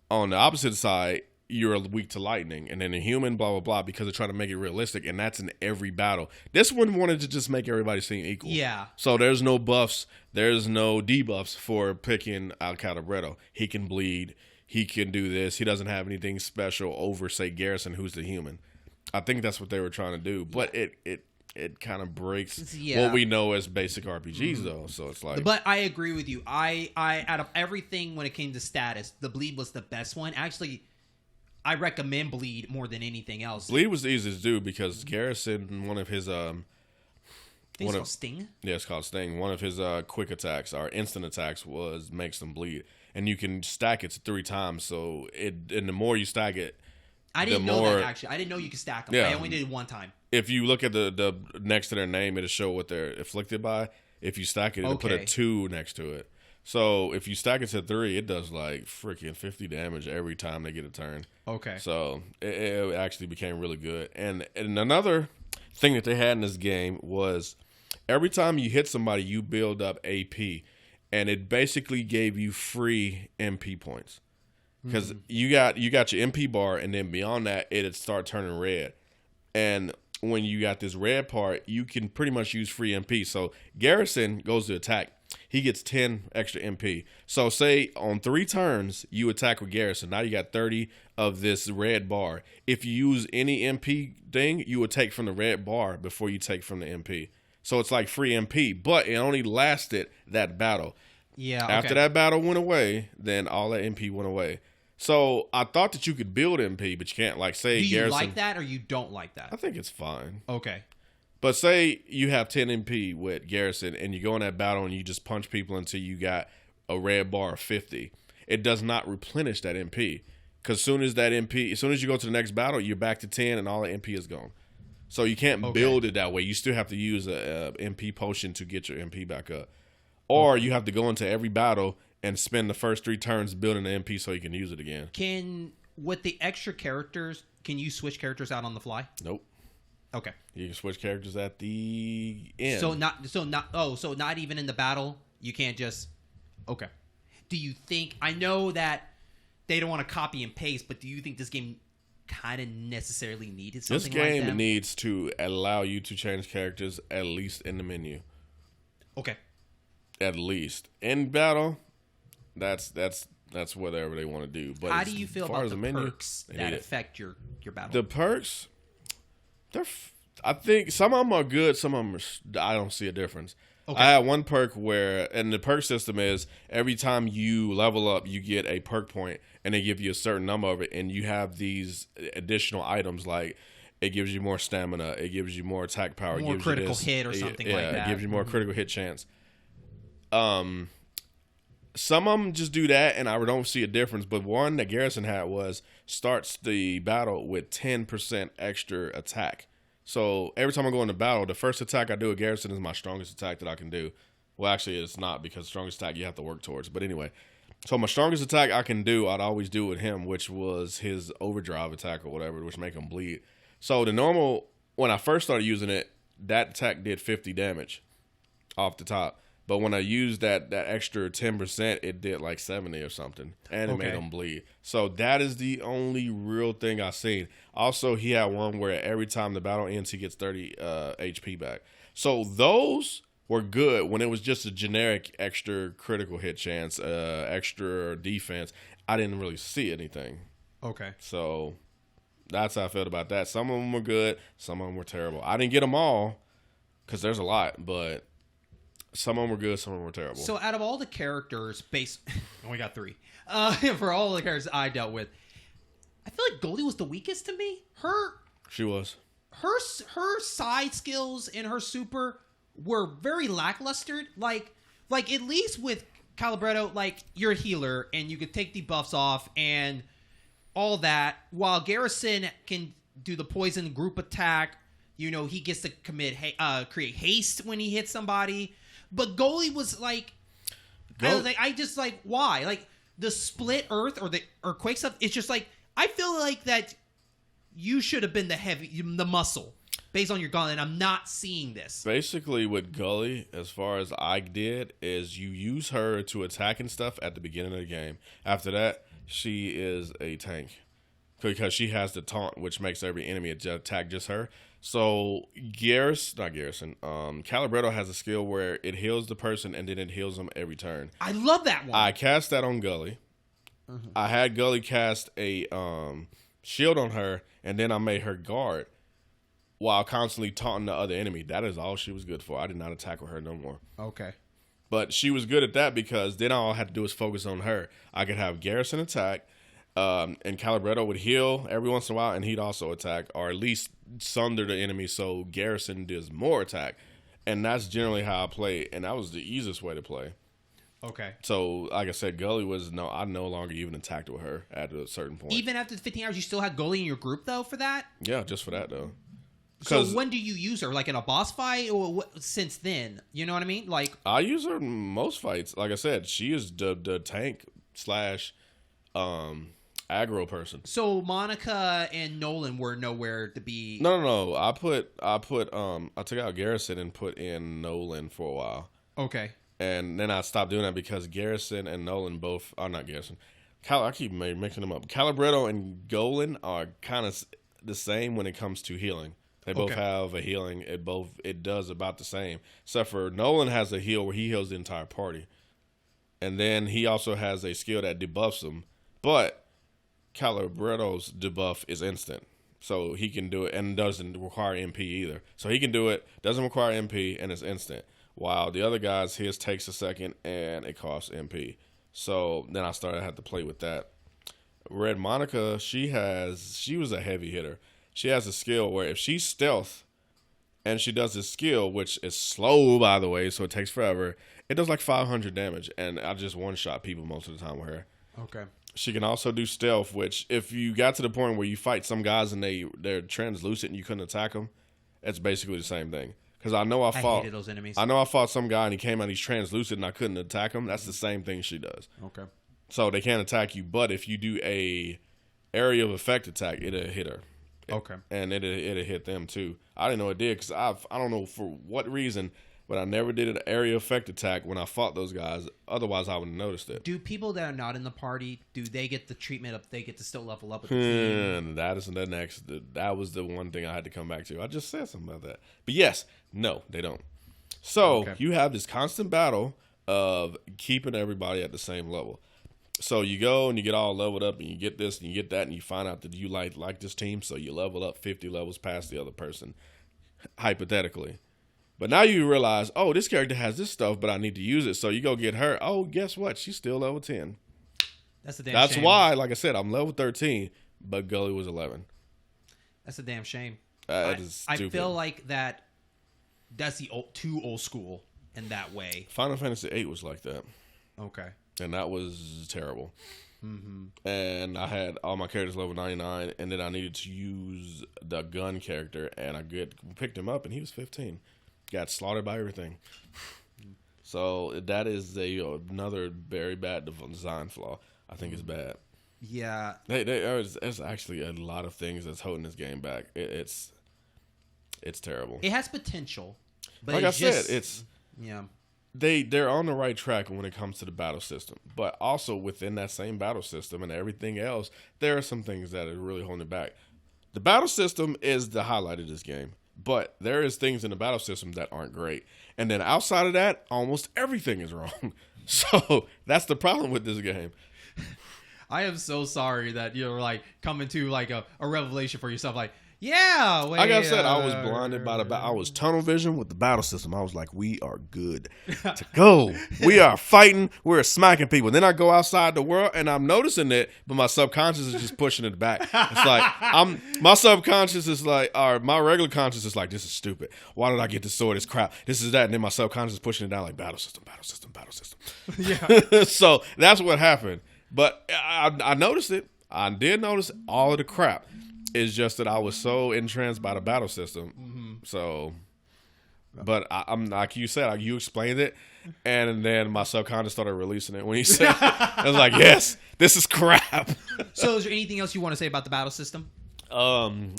Speaker 2: On the opposite side, you're weak to lightning. And then a human, blah, blah, blah, because they're trying to make it realistic. And that's in every battle. This one wanted to just make everybody seem equal.
Speaker 1: Yeah.
Speaker 2: So there's no buffs. There's no debuffs for picking out Calibretto. He can bleed. He can do this. He doesn't have anything special over, say, Garrison, who's the human. I think that's what they were trying to do. But it kind of breaks what we know as basic RPGs, though. So it's like...
Speaker 1: But I agree with you. I out of everything when it came to status, the bleed was the best one. Actually, I recommend bleed more than anything else.
Speaker 2: Bleed was the easiest to do because Garrison, one of his
Speaker 1: think it's called Sting.
Speaker 2: Yeah, it's called Sting. One of his quick attacks or instant attacks makes them bleed, and you can stack it to 3 times. So and the more you stack it,
Speaker 1: I didn't know that actually. I didn't know you could stack them.
Speaker 2: Yeah.
Speaker 1: I only did it one time.
Speaker 2: If you look at the next to their name, it'll show what they're afflicted by. If you stack it, it'll put a 2 next to it. So if you stack it to 3, it does like freaking 50 damage every time they get a turn.
Speaker 1: Okay.
Speaker 2: So it actually became really good. And another thing that they had in this game was every time you hit somebody, you build up AP, and it basically gave you free MP points because you got your MP bar, and then beyond that, it'd start turning red. And when you got this red part, you can pretty much use free MP. So Garrison goes to attack. He gets 10 extra MP. So say on 3 turns, you attack with Garrison. Now you got 30 of this red bar. If you use any MP thing, you would take from the red bar before you take from the MP. So it's like free MP, but it only lasted that battle.
Speaker 1: Yeah.
Speaker 2: After that battle went away, then all that MP went away. So I thought that you could build MP, but you can't. Like say
Speaker 1: Do you
Speaker 2: Garrison.
Speaker 1: like that or you don't like that?
Speaker 2: I think it's fine.
Speaker 1: Okay.
Speaker 2: But say you have 10 MP with Garrison and you go in that battle and you just punch people until you got a red bar of 50. It does not replenish that MP. Because as soon as you go to the next battle, you're back to 10 and all the MP is gone. So you can't build it that way. You still have to use a MP potion to get your MP back up. Or you have to go into every battle and spend the first 3 turns building the MP so you can use it again.
Speaker 1: With the extra characters, can you switch characters out on the fly?
Speaker 2: Nope.
Speaker 1: Okay.
Speaker 2: You can switch characters at the end.
Speaker 1: So not even in the battle, you can't just. Okay. Do you think? I know that they don't want to copy and paste, but do you think this game kind of necessarily needed something like that?
Speaker 2: This game needs to allow you to change characters at least in the menu.
Speaker 1: Okay.
Speaker 2: At least in battle, that's whatever they want to do. But
Speaker 1: how do you feel about the perks that affect your battle?
Speaker 2: The perks. I think some of them are good. Some of them I don't see a difference. Okay. I had one perk and the perk system is every time you level up, you get a perk point, and they give you a certain number of it, and you have these additional items like it gives you more stamina, it gives you more attack power,
Speaker 1: more
Speaker 2: gives
Speaker 1: critical
Speaker 2: you this,
Speaker 1: hit or something like that.
Speaker 2: It gives you more critical hit chance. Some of them just do that, and I don't see a difference. But one that Garrison had was starts the battle with 10% extra attack. So every time I go into battle, the first attack I do with Garrison is my strongest attack that I can do. Well, actually, it's not because strongest attack you have to work towards. But anyway, so my strongest attack I can do, I'd always do with him, which was his Overdrive attack or whatever, which make him bleed. So the normal, when I first started using it, that attack did 50 damage off the top. But when I used that extra 10%, it did like 70 or something. And it made him bleed. So that is the only real thing I've seen. Also, he had one where every time the battle ends, he gets 30 HP back. So those were good when it was just a generic extra critical hit chance, extra defense. I didn't really see anything.
Speaker 1: Okay.
Speaker 2: So that's how I felt about that. Some of them were good. Some of them were terrible. I didn't get them all because there's a lot, but some of them were good, some of them were terrible.
Speaker 1: So out of all the characters, only got 3. For all the characters I dealt with, I feel like Goldie was the weakest to me.
Speaker 2: She was.
Speaker 1: Her side skills and her super were very lackluster. Like at least with Calibretto, like you're a healer and you could take debuffs off and all that. While Garrison can do the poison group attack, you know, he gets to create haste when he hits somebody. But Goalie was like, I just like, why? Like the split earth or the earthquake stuff. It's just like, I feel like that you should have been the muscle based on your gun, and I'm not seeing this.
Speaker 2: Basically, with Gully, as far as I did, is you use her to attack and stuff at the beginning of the game. After that, she is a tank because she has the taunt, which makes every enemy attack just her. So Calibretto has a skill where it heals the person and then it heals them every turn.
Speaker 1: I love that one.
Speaker 2: I cast that on Gully. Mm-hmm. I had Gully cast a shield on her, and then I made her guard while constantly taunting the other enemy. That is all she was good for. I did not attack with her no more.
Speaker 1: Okay.
Speaker 2: But she was good at that because then all I had to do was focus on her. I could have Garrison attack, and Calibretto would heal every once in a while, and he'd also attack, or at least sunder the enemy so Garrison does more attack. And that's generally how I play, and that was the easiest way to play.
Speaker 1: Okay.
Speaker 2: So, like I said, Gully I no longer even attacked with her at a certain point.
Speaker 1: Even after the 15 hours, you still had Gully in your group, though, for that?
Speaker 2: Yeah, just for that, though.
Speaker 1: So when do you use her? Like in a boss fight, or since then? You know what I mean? Like
Speaker 2: I use her in most fights. Like I said, she is the tank / aggro person.
Speaker 1: So Monica and Nolan were nowhere to be.
Speaker 2: No. I took out Garrison and put in Nolan for a while.
Speaker 1: Okay.
Speaker 2: And then I stopped doing that because Garrison and Nolan both are not Garrison. I keep mixing them up. Calibretto and Golan are kind of the same when it comes to healing. They both have a healing. It does about the same. Except for Nolan has a heal where he heals the entire party. And then he also has a skill that debuffs him. But Calibretto's debuff is instant. So he can do it and doesn't require MP either. So he can do it, doesn't require MP, and it's instant. While the other guys, his takes a second and it costs MP. So then I started to have to play with that. Red Monica, she was a heavy hitter. She has a skill where if she's stealth and she does this skill, which is slow, by the way, so it takes forever, it does like 500 damage. And I just one-shot people most of the time with her.
Speaker 1: Okay.
Speaker 2: She can also do stealth, which if you got to the point where you fight some guys and they're translucent and you couldn't attack them, it's basically the same thing. Because I hated those enemies. I know I fought some guy and he came out, he's translucent and I couldn't attack him. That's the same thing she does.
Speaker 1: Okay.
Speaker 2: So they can't attack you, but if you do a area of effect attack, it'll hit her.
Speaker 1: Okay.
Speaker 2: And it'll hit them too. I didn't know it did because I don't know for what reason, but I never did an area effect attack when I fought those guys. Otherwise, I would have noticed it.
Speaker 1: Do people that are not in the party, do they get the treatment of they get to still level up with the team?
Speaker 2: That is the next. That was the one thing I had to come back to. I just said something about that. But yes, no, they don't. So you have this constant battle of keeping everybody at the same level. So you go and you get all leveled up and you get this and you get that and you find out that you like this team. So you level up 50 levels past the other person, hypothetically. But now you realize, oh, this character has this stuff, but I need to use it. So you go get her. Oh, guess what? She's still level 10.
Speaker 1: That's a damn
Speaker 2: That's
Speaker 1: shame.
Speaker 2: why, like I said, I'm level 13, but Gully was 11.
Speaker 1: That's a damn shame.
Speaker 2: That is stupid.
Speaker 1: I feel like that's too old school in that way.
Speaker 2: Final Fantasy VIII was like that.
Speaker 1: Okay.
Speaker 2: And that was terrible.
Speaker 1: Mm-hmm.
Speaker 2: And I had all my characters level 99, and then I needed to use the gun character, and I picked him up, and he was 15. Got slaughtered by everything. So that is another very bad design flaw. I think it's bad.
Speaker 1: Yeah.
Speaker 2: There's actually a lot of things that's holding this game back. It's terrible.
Speaker 1: It has potential. But
Speaker 2: like I said, it's...
Speaker 1: Yeah.
Speaker 2: They're on the right track when it comes to the battle system. But also within that same battle system and everything else, there are some things that are really holding it back. The battle system is the highlight of this game. But there is things in the battle system that aren't great. And then outside of that, almost everything is wrong. So that's the problem with this game.
Speaker 1: I am so sorry that you're like coming to like a revelation for yourself. Like, yeah.
Speaker 2: Like I said, I was blinded by I was tunnel vision with the battle system. I was like, we are good to go. We are fighting. We're smacking people. Then I go outside the world and I'm noticing it, but my subconscious is just pushing it back. It's like my subconscious is like, or my regular conscious is like, this is stupid. Why did I get this sword? It's crap. This is that. And then my subconscious is pushing it down like battle system, battle system, battle system.
Speaker 1: Yeah.
Speaker 2: So that's what happened. But I noticed it. I did notice all of the crap. It's just that I was so entranced by the battle system. Mm-hmm. So, but I'm like you said, you explained it, and then my subconscious started releasing it when you said it. I was like, yes, this is crap.
Speaker 1: So is there anything else you want to say about the battle system?
Speaker 2: Like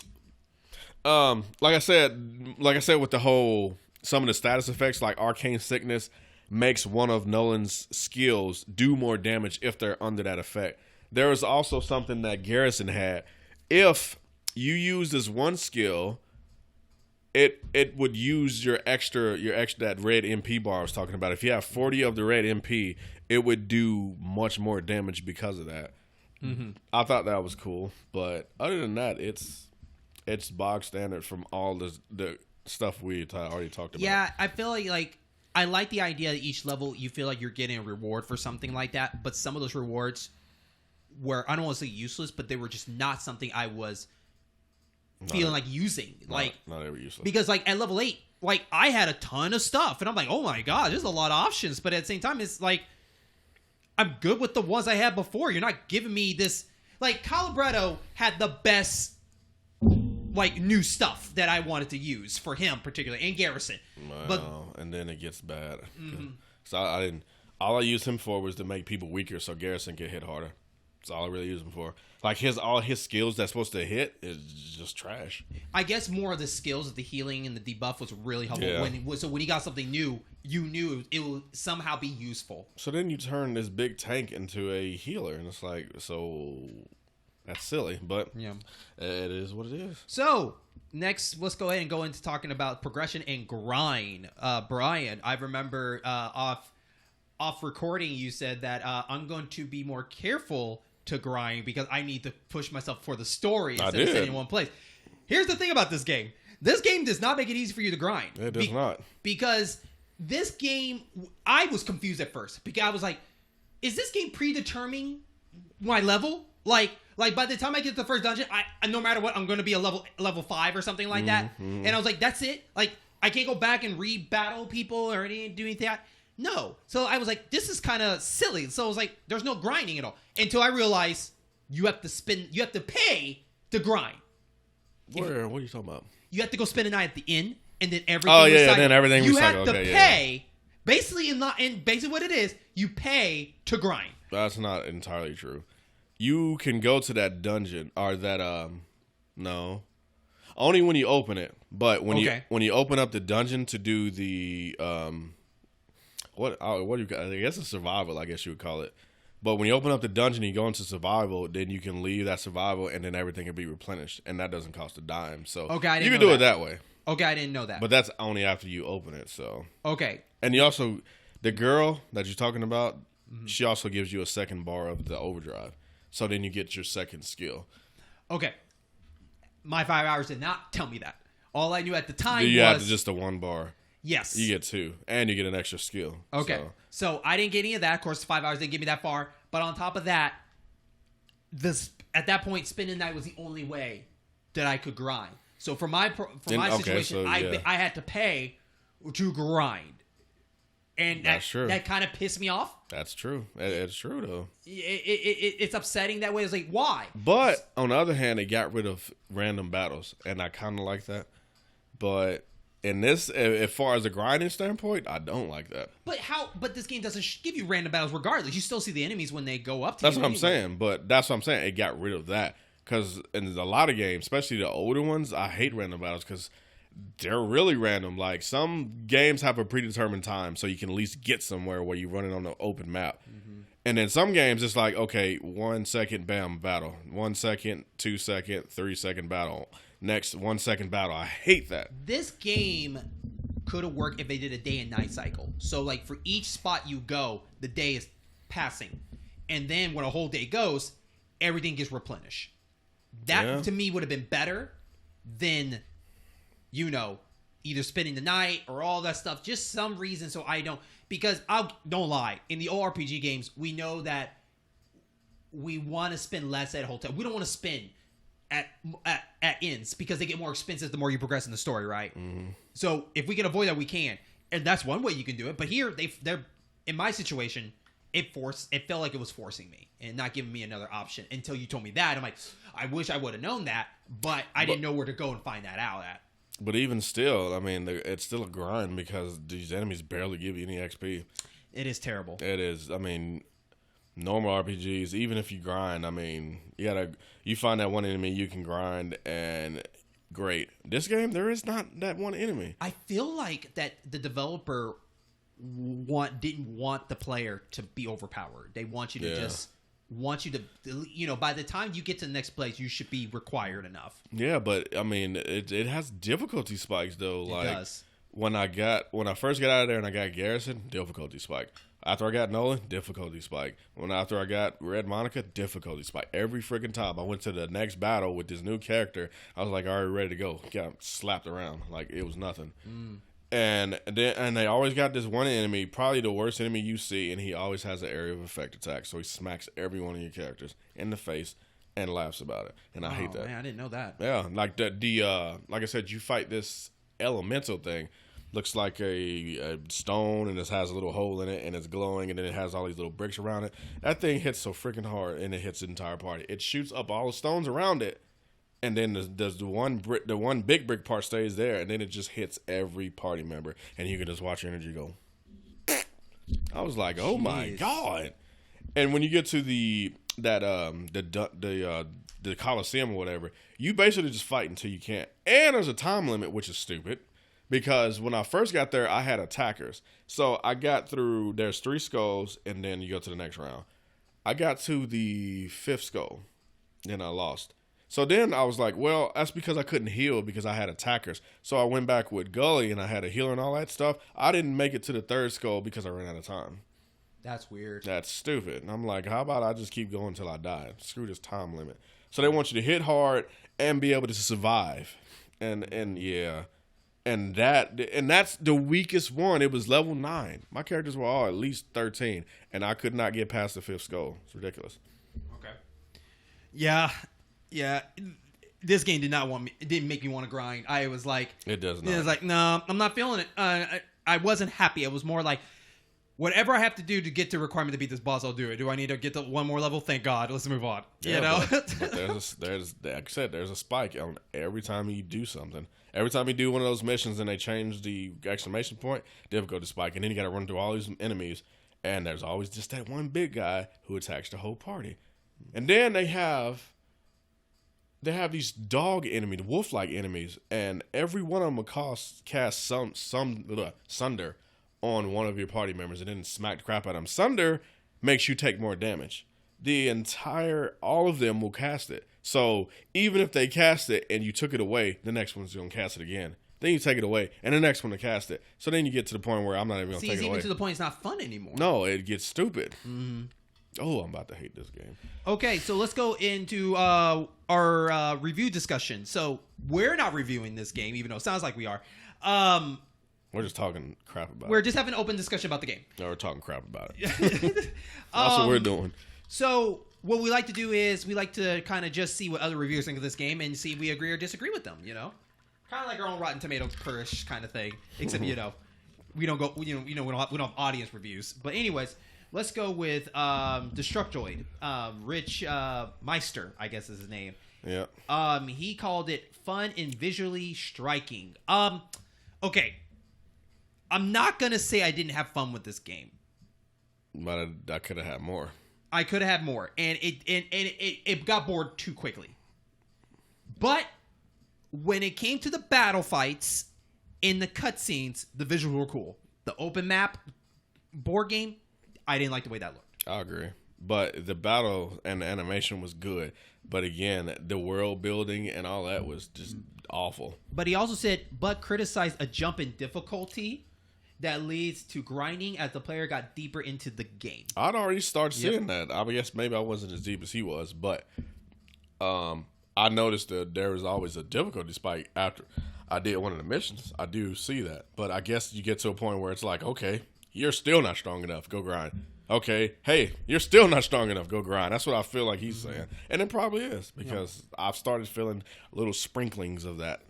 Speaker 2: I said with the whole, some of the status effects, like Arcane Sickness makes one of Nolan's skills do more damage if they're under that effect. There was also something that Garrison had. If you use this one skill, it would use your extra that red MP bar I was talking about. If you have 40 of the red MP, it would do much more damage because of that. Mm-hmm. I thought that was cool, but other than that, it's bog standard from all the stuff we already talked about.
Speaker 1: Yeah, I feel like I like the idea that each level you feel like you're getting a reward for something like that, but some of those rewards were, I don't want to say useless, but they were just not something I was feeling like using. Not ever useless. Because like at level 8, like I had a ton of stuff, and I'm like, oh my god, there's a lot of options. But at the same time, it's like I'm good with the ones I had before. You're not giving me this. Like Calibretto had the best like new stuff that I wanted to use for him particularly, and Garrison.
Speaker 2: Wow.
Speaker 1: But
Speaker 2: And then it gets bad. So I didn't. All I used him for was to make people weaker, so Garrison could hit harder. That's all I really used him for. Like all his skills that's supposed to hit is just trash.
Speaker 1: I guess more of the skills of the healing and the debuff was really helpful.
Speaker 2: Yeah.
Speaker 1: When he got something new, you knew it would somehow be useful.
Speaker 2: So then you turn this big tank into a healer, and it's like, so that's silly, but
Speaker 1: Yeah.
Speaker 2: it is what it is.
Speaker 1: So next, let's go ahead and go into talking about progression and grind. Brian, I remember off recording, you said that I'm going to be more careful to grind because I need to push myself for the story instead of staying in one place. Here's the thing about this game. This game does not make it easy for you to grind.
Speaker 2: It does not.
Speaker 1: Because this game, I was confused at first. Because I was like, is this game predetermining my level? Like by the time I get to the first dungeon, I no matter what, I'm going to be a level 5 or something like that. And I was like, that's it? Like, I can't go back and re-battle people or do anything like that? No. So I was like, this is kind of silly. So I was like, there's no grinding at all. Until I realized you have to pay to grind.
Speaker 2: What are you talking about?
Speaker 1: You have to go spend a night at the inn, and then everything.
Speaker 2: Oh yeah, then everything.
Speaker 1: You have to pay. Basically, basically what it is, you pay to grind.
Speaker 2: That's not entirely true. You can go to that dungeon or that no, only when you open it. But when you open up the dungeon to do the what do you? I guess it's survival. I guess you would call it. But when you open up the dungeon and you go into survival, then you can leave that survival and then everything can be replenished. And that doesn't cost a dime. So you can do it that way.
Speaker 1: Okay, I didn't know that.
Speaker 2: But that's only after you open it. So
Speaker 1: okay.
Speaker 2: And you also, the girl that you're talking about, she also gives you a second bar of the overdrive. So then you get your second skill.
Speaker 1: Okay. My 5 hours did not tell me that. All I knew at the time
Speaker 2: you had just the one bar.
Speaker 1: Yes.
Speaker 2: You get 2. And you get an extra skill.
Speaker 1: Okay. So I didn't get any of that. Of course, 5 hours didn't get me that far. But on top of that, at that point, spending the night was the only way that I could grind. So for my situation, I had to pay to grind. And
Speaker 2: that's true.
Speaker 1: That kind of pissed me off.
Speaker 2: That's true. It's true, though.
Speaker 1: It's upsetting that way. It's like, why?
Speaker 2: But on the other hand, they got rid of random battles. And I kind of like that. But in this, as far as a grinding standpoint, I don't like that.
Speaker 1: But this game doesn't give you random battles regardless. You still see the enemies when they go up to
Speaker 2: That's
Speaker 1: you.
Speaker 2: what I'm saying. But that's what I'm saying. It got rid of that. Because in a lot of games, especially the older ones, I hate random battles because they're really random. Like, some games have a predetermined time so you can at least get somewhere where you're running on the open map. Mm-hmm. And then some games, it's like, okay, 1 second, bam, battle. 1 second, 2 second, 3 second battle. Next 1 second battle. I hate that.
Speaker 1: This game could have worked if they did a day and night cycle. So, like, for each spot you go, the day is passing. And then when a whole day goes, everything gets replenished. That, to me, would have been better than, either spending the night or all that stuff. Just some reason so I don't... Because, don't lie, in the old RPG games, we know that we want to spend less at hotel. We don't want to spend at inns because they get more expensive the more you progress in the story, right? Mm-hmm. So if we can avoid that, we can. And that's one way you can do it. But here, they're in my situation... It felt like it was forcing me and not giving me another option until you told me that. I'm like, I wish I would have known that, but I didn't know where to go and find that out at.
Speaker 2: But even still, I mean, it's still a grind because these enemies barely give you any XP.
Speaker 1: It is terrible.
Speaker 2: It is. I mean, normal RPGs, even if you grind, I mean, you find that one enemy you can grind and great. This game, there is not that one enemy.
Speaker 1: I feel like that the developer didn't want the player to be overpowered. They want you to by the time you get to the next place, you should be required enough. Yeah,
Speaker 2: but I mean, it has difficulty spikes though.
Speaker 1: It does.
Speaker 2: When I first got out of there and I got Garrison, difficulty spike. After I got Nolan, difficulty spike. After I got Red Monica, difficulty spike. Every freaking time I went to the next battle with this new character, I was like already ready to go. Got slapped around like it was nothing. And they always got this one enemy, probably the worst enemy you see, and he always has an area of effect attack. So he smacks every one of your characters in the face and laughs about it. And I hate that.
Speaker 1: Man, I didn't know that.
Speaker 2: Yeah, like like I said, you fight this elemental thing. looks like a stone, and it has a little hole in it, and it's glowing, and then it has all these little bricks around it. That thing hits so freaking hard, and it hits the entire party. It shoots up all the stones around it, and then there's the one big brick part stays there, and then it just hits every party member, and you can just watch your energy go. I was like, oh my god! And when you get to the Coliseum or whatever, you basically just fight until you can't. And there's a time limit, which is stupid, because when I first got there, I had attackers. So I got through. There's 3 skulls, and then you go to the next round. I got to the 5th skull, then I lost. So then I was like, well, that's because I couldn't heal because I had attackers. So I went back with Gully and I had a healer and all that stuff. I didn't make it to the 3rd skull because I ran out of time.
Speaker 1: That's weird.
Speaker 2: That's stupid. And I'm like, how about I just keep going until I die? Screw this time limit. So they want you to hit hard and be able to survive. And yeah. And that's the weakest one. It was level 9. My characters were all at least 13. And I could not get past the 5th skull. It's ridiculous.
Speaker 1: Okay. Yeah. Yeah, this game did not want me. It didn't make me want to grind. I was like,
Speaker 2: it does not.
Speaker 1: It was like, no, I'm not feeling it. I wasn't happy. It was more like, whatever I have to do to get to requirement to beat this boss, I'll do it. Do I need to get to one more level? Thank God. Let's move on.
Speaker 2: Yeah,
Speaker 1: you know,
Speaker 2: but there's like I said, there's a spike on every time you do something. Every time you do one of those missions and they change the exclamation point, difficulty spike, and then you got to run through all these enemies, and there's always just that one big guy who attacks the whole party, and then they have these dog enemies, wolf-like enemies, and every one of them will cast some Sunder on one of your party members and then smack the crap out of them. Sunder makes you take more damage. All of them will cast it. So even if they cast it and you took it away, the next one's going to cast it again. Then you take it away, and the next one to cast it. So then you get to the point where I'm not even going to take it away.
Speaker 1: Even to the point it's not fun anymore.
Speaker 2: No, it gets stupid.
Speaker 1: Mm-hmm.
Speaker 2: Oh, I'm about to hate this game.
Speaker 1: Okay, so let's go into our review discussion. So we're not reviewing this game, even though it sounds like we are.
Speaker 2: We're just talking crap about it.
Speaker 1: We're just having an open discussion about the game.
Speaker 2: No, we're talking crap about it. That's what we're doing.
Speaker 1: So what we like to do is we like to kind of just see what other reviewers think of this game and see if we agree or disagree with them, you know? Kind of like our own Rotten Tomato purge kind of thing. Except, you know, we don't go, we don't have audience reviews. But anyways, let's go with Destructoid. Rich Meister, I guess is his name.
Speaker 2: Yeah.
Speaker 1: He called it fun and visually striking. Okay. I'm not going to say I didn't have fun with this game.
Speaker 2: But I could have had more.
Speaker 1: I could have had more. And it got bored too quickly. But when it came to the battle fights in the cutscenes, the visuals were cool. The open map board game, I didn't like the way that looked.
Speaker 2: I agree. But the battle and the animation was good. But again, the world building and all that was just awful.
Speaker 1: But he also said, but criticized a jump in difficulty that leads to grinding as the player got deeper into the game.
Speaker 2: I'd already started seeing that. I guess maybe I wasn't as deep as he was. But I noticed that there was always a difficulty spike after I did one of the missions. I do see that. But I guess you get to a point where it's like, okay, you're still not strong enough. Go grind. Okay, hey, you're still not strong enough. Go grind. That's what I feel like he's saying. And it probably is because I've started feeling little sprinklings of that.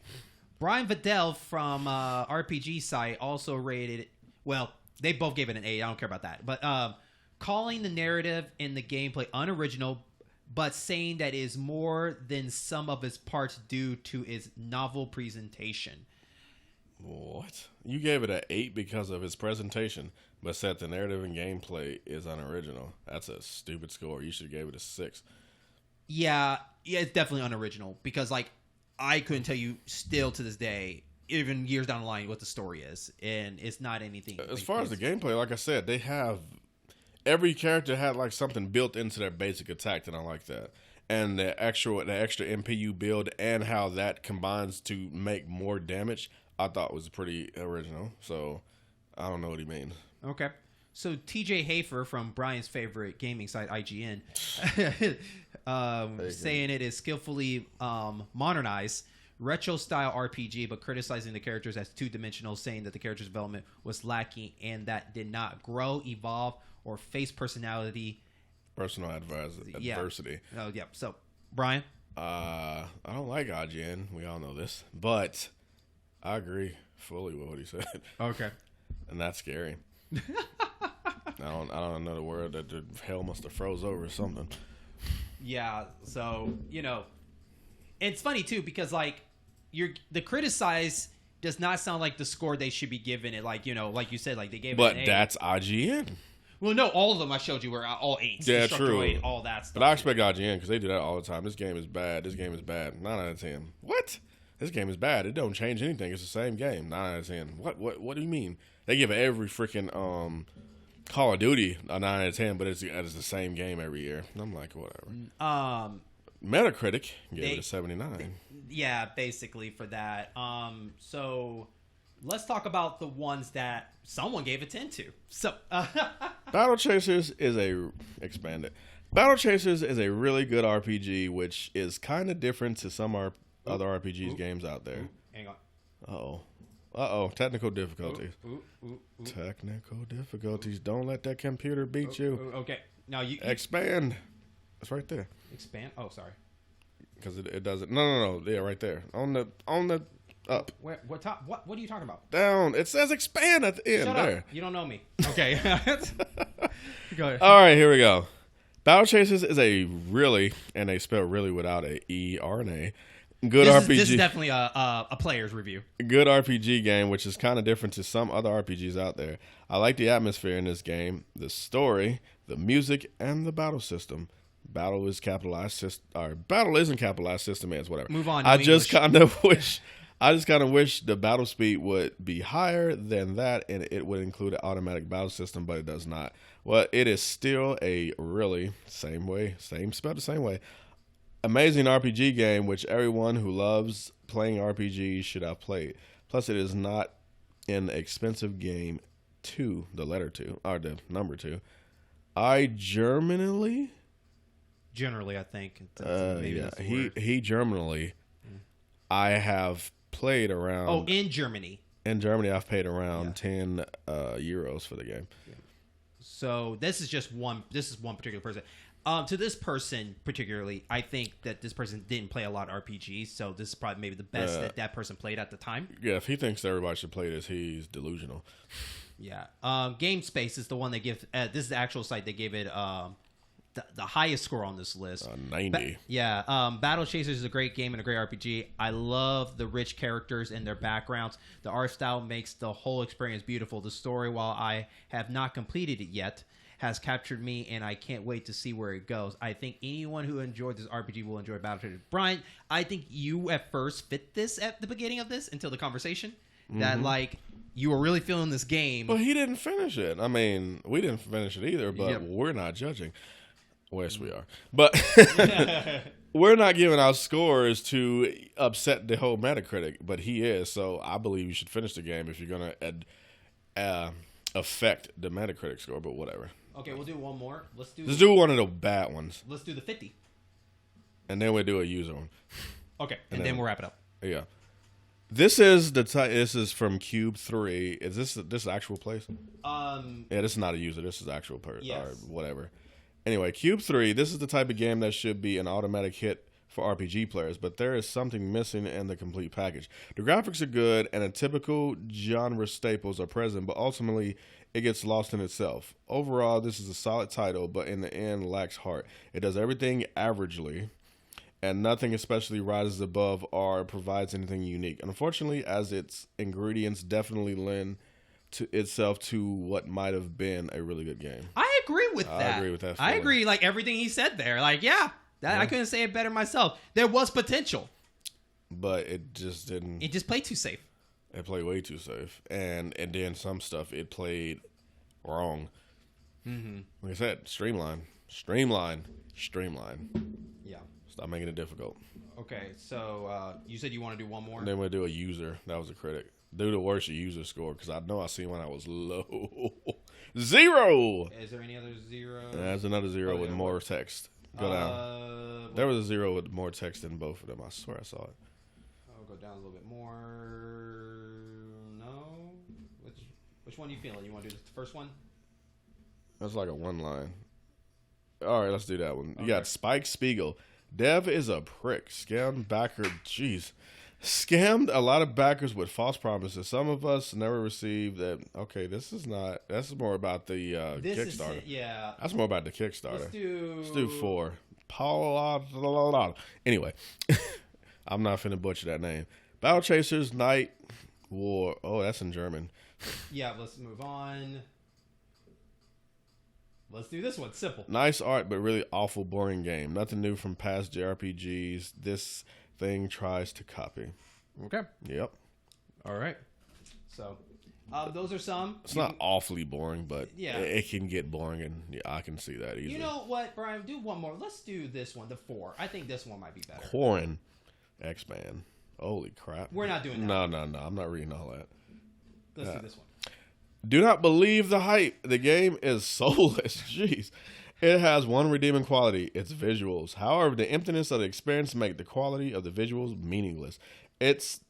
Speaker 1: Brian Vidal from RPG site also rated it. Well, they both gave it an 8. I don't care about that. But calling the narrative and the gameplay unoriginal, but saying that it is more than some of its parts due to its novel presentation.
Speaker 2: What? You gave it an 8 because of its presentation, but said the narrative and gameplay is unoriginal. That's a stupid score. You should have gave it a 6.
Speaker 1: Yeah, it's definitely unoriginal because, like, I couldn't tell you still to this day, even years down the line, what the story is, and it's not anything.
Speaker 2: As far as the gameplay, like I said, they have every character had like something built into their basic attack, and I like that. And the extra MPU build and how that combines to make more damage, I thought was pretty original. So I don't know what he means.
Speaker 1: Okay. So TJ Hafer from Brian's favorite gaming site, IGN, saying it is skillfully modernized, retro-style RPG, but criticizing the characters as two-dimensional, saying that the character's development was lacking and that did not grow, evolve, or face personality.
Speaker 2: Personal adversity.
Speaker 1: Oh, yeah. So, Brian?
Speaker 2: I don't like IGN. We all know this. But I agree fully with what he said,
Speaker 1: Okay.
Speaker 2: and that's scary. I don't know the word that the hell must have froze over or something.
Speaker 1: Yeah. So it's funny too because like the criticize does not sound like the score they should be giving it. Like like you said, like they gave it an A.
Speaker 2: But that's IGN.
Speaker 1: Well, no, all of them I showed you were all 8s.
Speaker 2: Yeah,
Speaker 1: Destructoid,
Speaker 2: true.
Speaker 1: all that stuff.
Speaker 2: But I expect IGN because they do that all the time. This game is bad. This game is bad. 9 out of 10. What? This game is bad. It don't change anything. It's the same game. 9 out of 10. What do you mean? They give every freaking Call of Duty a 9 out of 10, but it's the same game every year. And I'm like, whatever. Metacritic gave it a 79.
Speaker 1: Yeah, basically for that. So let's talk about the ones that someone gave a 10 to. So
Speaker 2: Battle Chasers is Battle Chasers is a really good RPG, which is kind of different to some other RPGs games out there.
Speaker 1: Hang on.
Speaker 2: Uh-oh. Technical difficulties. Technical difficulties. Don't let that computer beat you.
Speaker 1: Okay. Now you
Speaker 2: expand. It's right there.
Speaker 1: Expand? Oh, sorry.
Speaker 2: Because it doesn't. No. Yeah, right there. On the up.
Speaker 1: Where? What top? What are you talking about?
Speaker 2: Down. It says expand at the end.
Speaker 1: Shut
Speaker 2: there.
Speaker 1: up. You don't know me. Okay. Go ahead.
Speaker 2: All right, here we go. Battle Chasers is a really, and they spell really without a E or an A, good RPG.
Speaker 1: This is definitely a player's review.
Speaker 2: Good RPG game, which is kind of different to some other RPGs out there. I like the atmosphere in this game, the story, the music, and the battle system. Battle is capitalized battle isn't capitalized system is whatever.
Speaker 1: Move on.
Speaker 2: I just kind of wish the battle speed would be higher than that, and it would include an automatic battle system, but it does not. Well, it is still a really same way, amazing RPG game, which everyone who loves playing RPGs should have played. Plus, it is not an expensive game. The letter 2 or the number 2.
Speaker 1: Generally, I think.
Speaker 2: He Germanally. I have played around.
Speaker 1: Oh, in Germany.
Speaker 2: In Germany, I've paid around 10 euros for the game.
Speaker 1: Yeah. So this is just one. This is one particular person. To this person particularly, I think that this person didn't play a lot of RPGs, so this is probably maybe the best that person played at the time.
Speaker 2: Yeah, if he thinks everybody should play this, he's delusional.
Speaker 1: Yeah. GameSpace is the one that gives. This is the actual site that gave it the highest score on this list.
Speaker 2: 90.
Speaker 1: Battle Chasers is a great game and a great RPG. I love the rich characters and their backgrounds. The art style makes the whole experience beautiful. The story, while I have not completed it yet, has captured me, and I can't wait to see where it goes. I think anyone who enjoyed this RPG will enjoy Battle Chasers. Brian, I think you at first fit this at the beginning of this until the conversation. That like you were really feeling this game.
Speaker 2: But he didn't finish it. I mean, we didn't finish it either, but we're not judging. Well, yes, we are. But we're not giving out scores to upset the whole Metacritic, but he is. So I believe you should finish the game if you're going to affect the Metacritic score, but whatever.
Speaker 1: Okay, we'll do one more. Let's
Speaker 2: do one of the bad ones.
Speaker 1: Let's do the 50.
Speaker 2: And then we'll do a user one.
Speaker 1: Okay, and then we'll wrap it up.
Speaker 2: Yeah. This is this is from Cube 3. Is this actual place? Yeah, this is not a user. This is actual person or whatever. Anyway, Cube 3, this is the type of game that should be an automatic hit for RPG players, but there is something missing in the complete package. The graphics are good, and the typical genre staples are present, but ultimately, it gets lost in itself. Overall, this is a solid title, but in the end, lacks heart. It does everything averagely, and nothing especially rises above or provides anything unique. Unfortunately, as its ingredients definitely lend itself to what might have been a really good game.
Speaker 1: I agree with that.
Speaker 2: I agree with that.
Speaker 1: I agree, like everything he said there. Like, I couldn't say it better myself. There was potential,
Speaker 2: but it just didn't.
Speaker 1: It just played too safe.
Speaker 2: It played way too safe, and then some stuff it played wrong. Like I said, streamline.
Speaker 1: Yeah.
Speaker 2: Stop making it difficult.
Speaker 1: Okay, so you said you want to do one more.
Speaker 2: And then we'll do a user. That was a critic. Do the worst user score because I know I seen one that was low. 0.
Speaker 1: Is there any other 0?
Speaker 2: There's another 0 with more text. Go down. There was a 0 with more text in both of them. I swear I saw it.
Speaker 1: I'll go down a little bit more. No. Which one are you feeling? You want to do the first one?
Speaker 2: That's like a one line. All right, let's do that one. You got Spike Spiegel. Dev is a prick. Scam backer. Jeez. Scammed a lot of backers with false promises. Some of us never received that. Okay, this is not. That's more about the Kickstarter.
Speaker 1: Yeah.
Speaker 2: That's more about the Kickstarter.
Speaker 1: Let's
Speaker 2: do 4. Anyway, I'm not finna butcher that name. Battle Chasers Nightwar. Oh, that's in German.
Speaker 1: Yeah, let's move on. Let's do this one. Simple.
Speaker 2: Nice art, but really awful, boring game. Nothing new from past JRPGs. This thing tries to copy.
Speaker 1: Okay.
Speaker 2: Yep.
Speaker 1: All right. So, those are some.
Speaker 2: It's not awfully boring, but
Speaker 1: yeah,
Speaker 2: it can get boring, and yeah, I can see that easily.
Speaker 1: You know what, Brian? Do one more. Let's do this one, the 4. I think this one might be better.
Speaker 2: Corin X-Man. Holy crap.
Speaker 1: We're not doing that.
Speaker 2: No. I'm not reading all that.
Speaker 1: Let's do this one.
Speaker 2: Do not believe the hype. The game is soulless. Jeez. It has one redeeming quality, its visuals. However, the emptiness of the experience make the quality of the visuals meaningless. It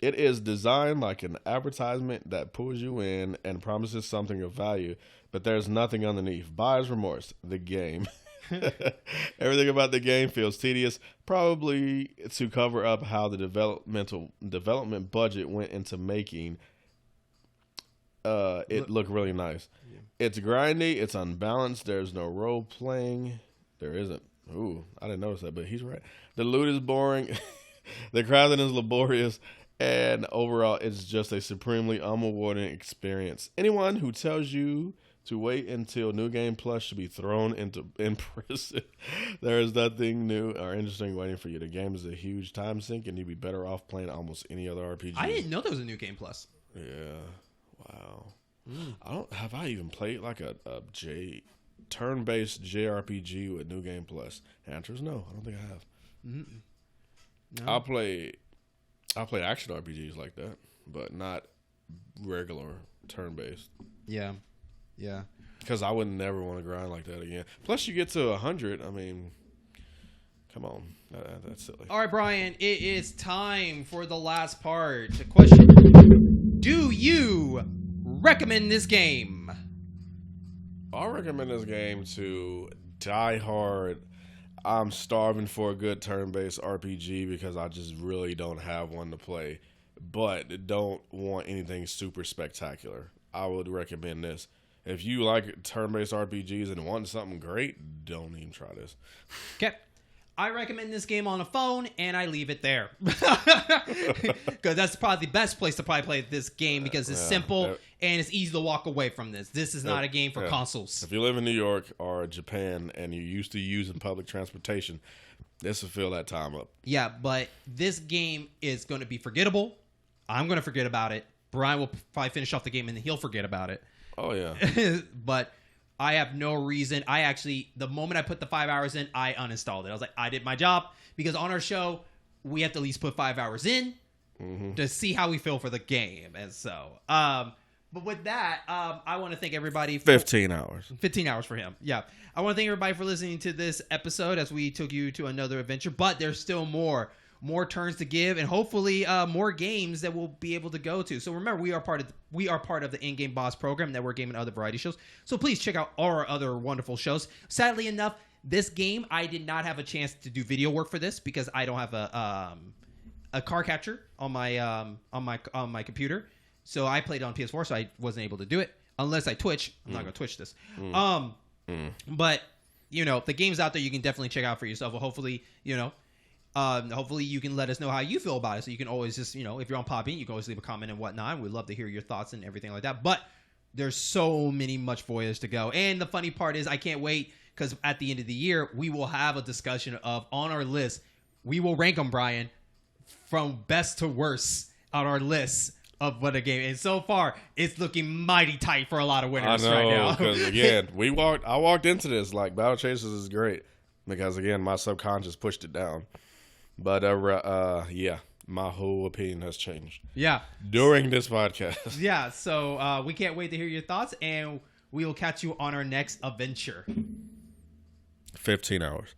Speaker 2: is designed like an advertisement that pulls you in and promises something of value, but there's nothing underneath. Buyer's remorse. The game. Everything about the game feels tedious, probably to cover up how the development budget went into making it look really nice. Yeah. It's grindy, it's unbalanced, there's no role playing. There isn't. Ooh, I didn't notice that, but he's right. The loot is boring, the crafting is laborious, and overall it's just a supremely unrewarding experience. Anyone who tells you to wait until New Game Plus should be thrown in prison. There is nothing new or interesting waiting for you. The game is a huge time sink, and you'd be better off playing almost any other RPG.
Speaker 1: I didn't know there was a New Game Plus.
Speaker 2: Yeah. Wow. Have I even played like a turn-based JRPG with New Game Plus? The answer is no. I don't think I have. No. I play action RPGs like that, but not regular turn-based.
Speaker 1: Yeah.
Speaker 2: Because I would never want to grind like that again. Plus, you get to 100. I mean, come on, that's silly.
Speaker 1: All right, Brian. It is time for the last part. The question: do you recommend this game?
Speaker 2: I recommend this game to diehard. I'm starving for a good turn-based RPG because I just really don't have one to play, but don't want anything super spectacular. I would recommend this. If you like turn-based RPGs and want something great, don't even try this.
Speaker 1: Okay. I recommend this game on a phone, and I leave it there. Because that's probably the best place to probably play this game because it's simple and it's easy to walk away from this. This is not a game for consoles.
Speaker 2: If you live in New York or Japan and you're used to using public transportation, this will fill that time up.
Speaker 1: Yeah, but this game is going to be forgettable. I'm going to forget about it. Brian will probably finish off the game, and he'll forget about it.
Speaker 2: Oh, yeah.
Speaker 1: But I have no reason. The moment I put the 5 hours in, I uninstalled it. I was like, I did my job. Because on our show, we have to at least put 5 hours in to see how we feel for the game. And so, but with that, I want to thank everybody.
Speaker 2: 15 hours.
Speaker 1: 15 hours for him. Yeah. I want to thank everybody for listening to this episode as we took you to another adventure. But there's still more turns to give, and hopefully more games that we'll be able to go to. So remember, we are part of the In-Game Boss program, Network Game and other variety shows. So please check out our other wonderful shows. Sadly enough, this game I did not have a chance to do video work for this because I don't have a car capture on my computer. So I played on PS4, so I wasn't able to do it unless I Twitch. I'm not gonna Twitch this. But the game's out there. You can definitely check out for yourself. Well, hopefully hopefully you can let us know how you feel about it. So you can always just, if you're on Podbean, you can always leave a comment and whatnot. We'd love to hear your thoughts and everything like that. But there's so much voyage to go. And the funny part is I can't wait because at the end of the year, we will have a discussion of on our list. We will rank them, Brian, from best to worst on our list of what a game. And so far, it's looking mighty tight for a lot of winners right now.
Speaker 2: Because again, I walked into this like Battle Chasers is great because again, my subconscious pushed it down. But yeah, my whole opinion has changed.
Speaker 1: Yeah,
Speaker 2: during this podcast.
Speaker 1: Yeah, so we can't wait to hear your thoughts, and we will catch you on our next adventure.
Speaker 2: 15 hours.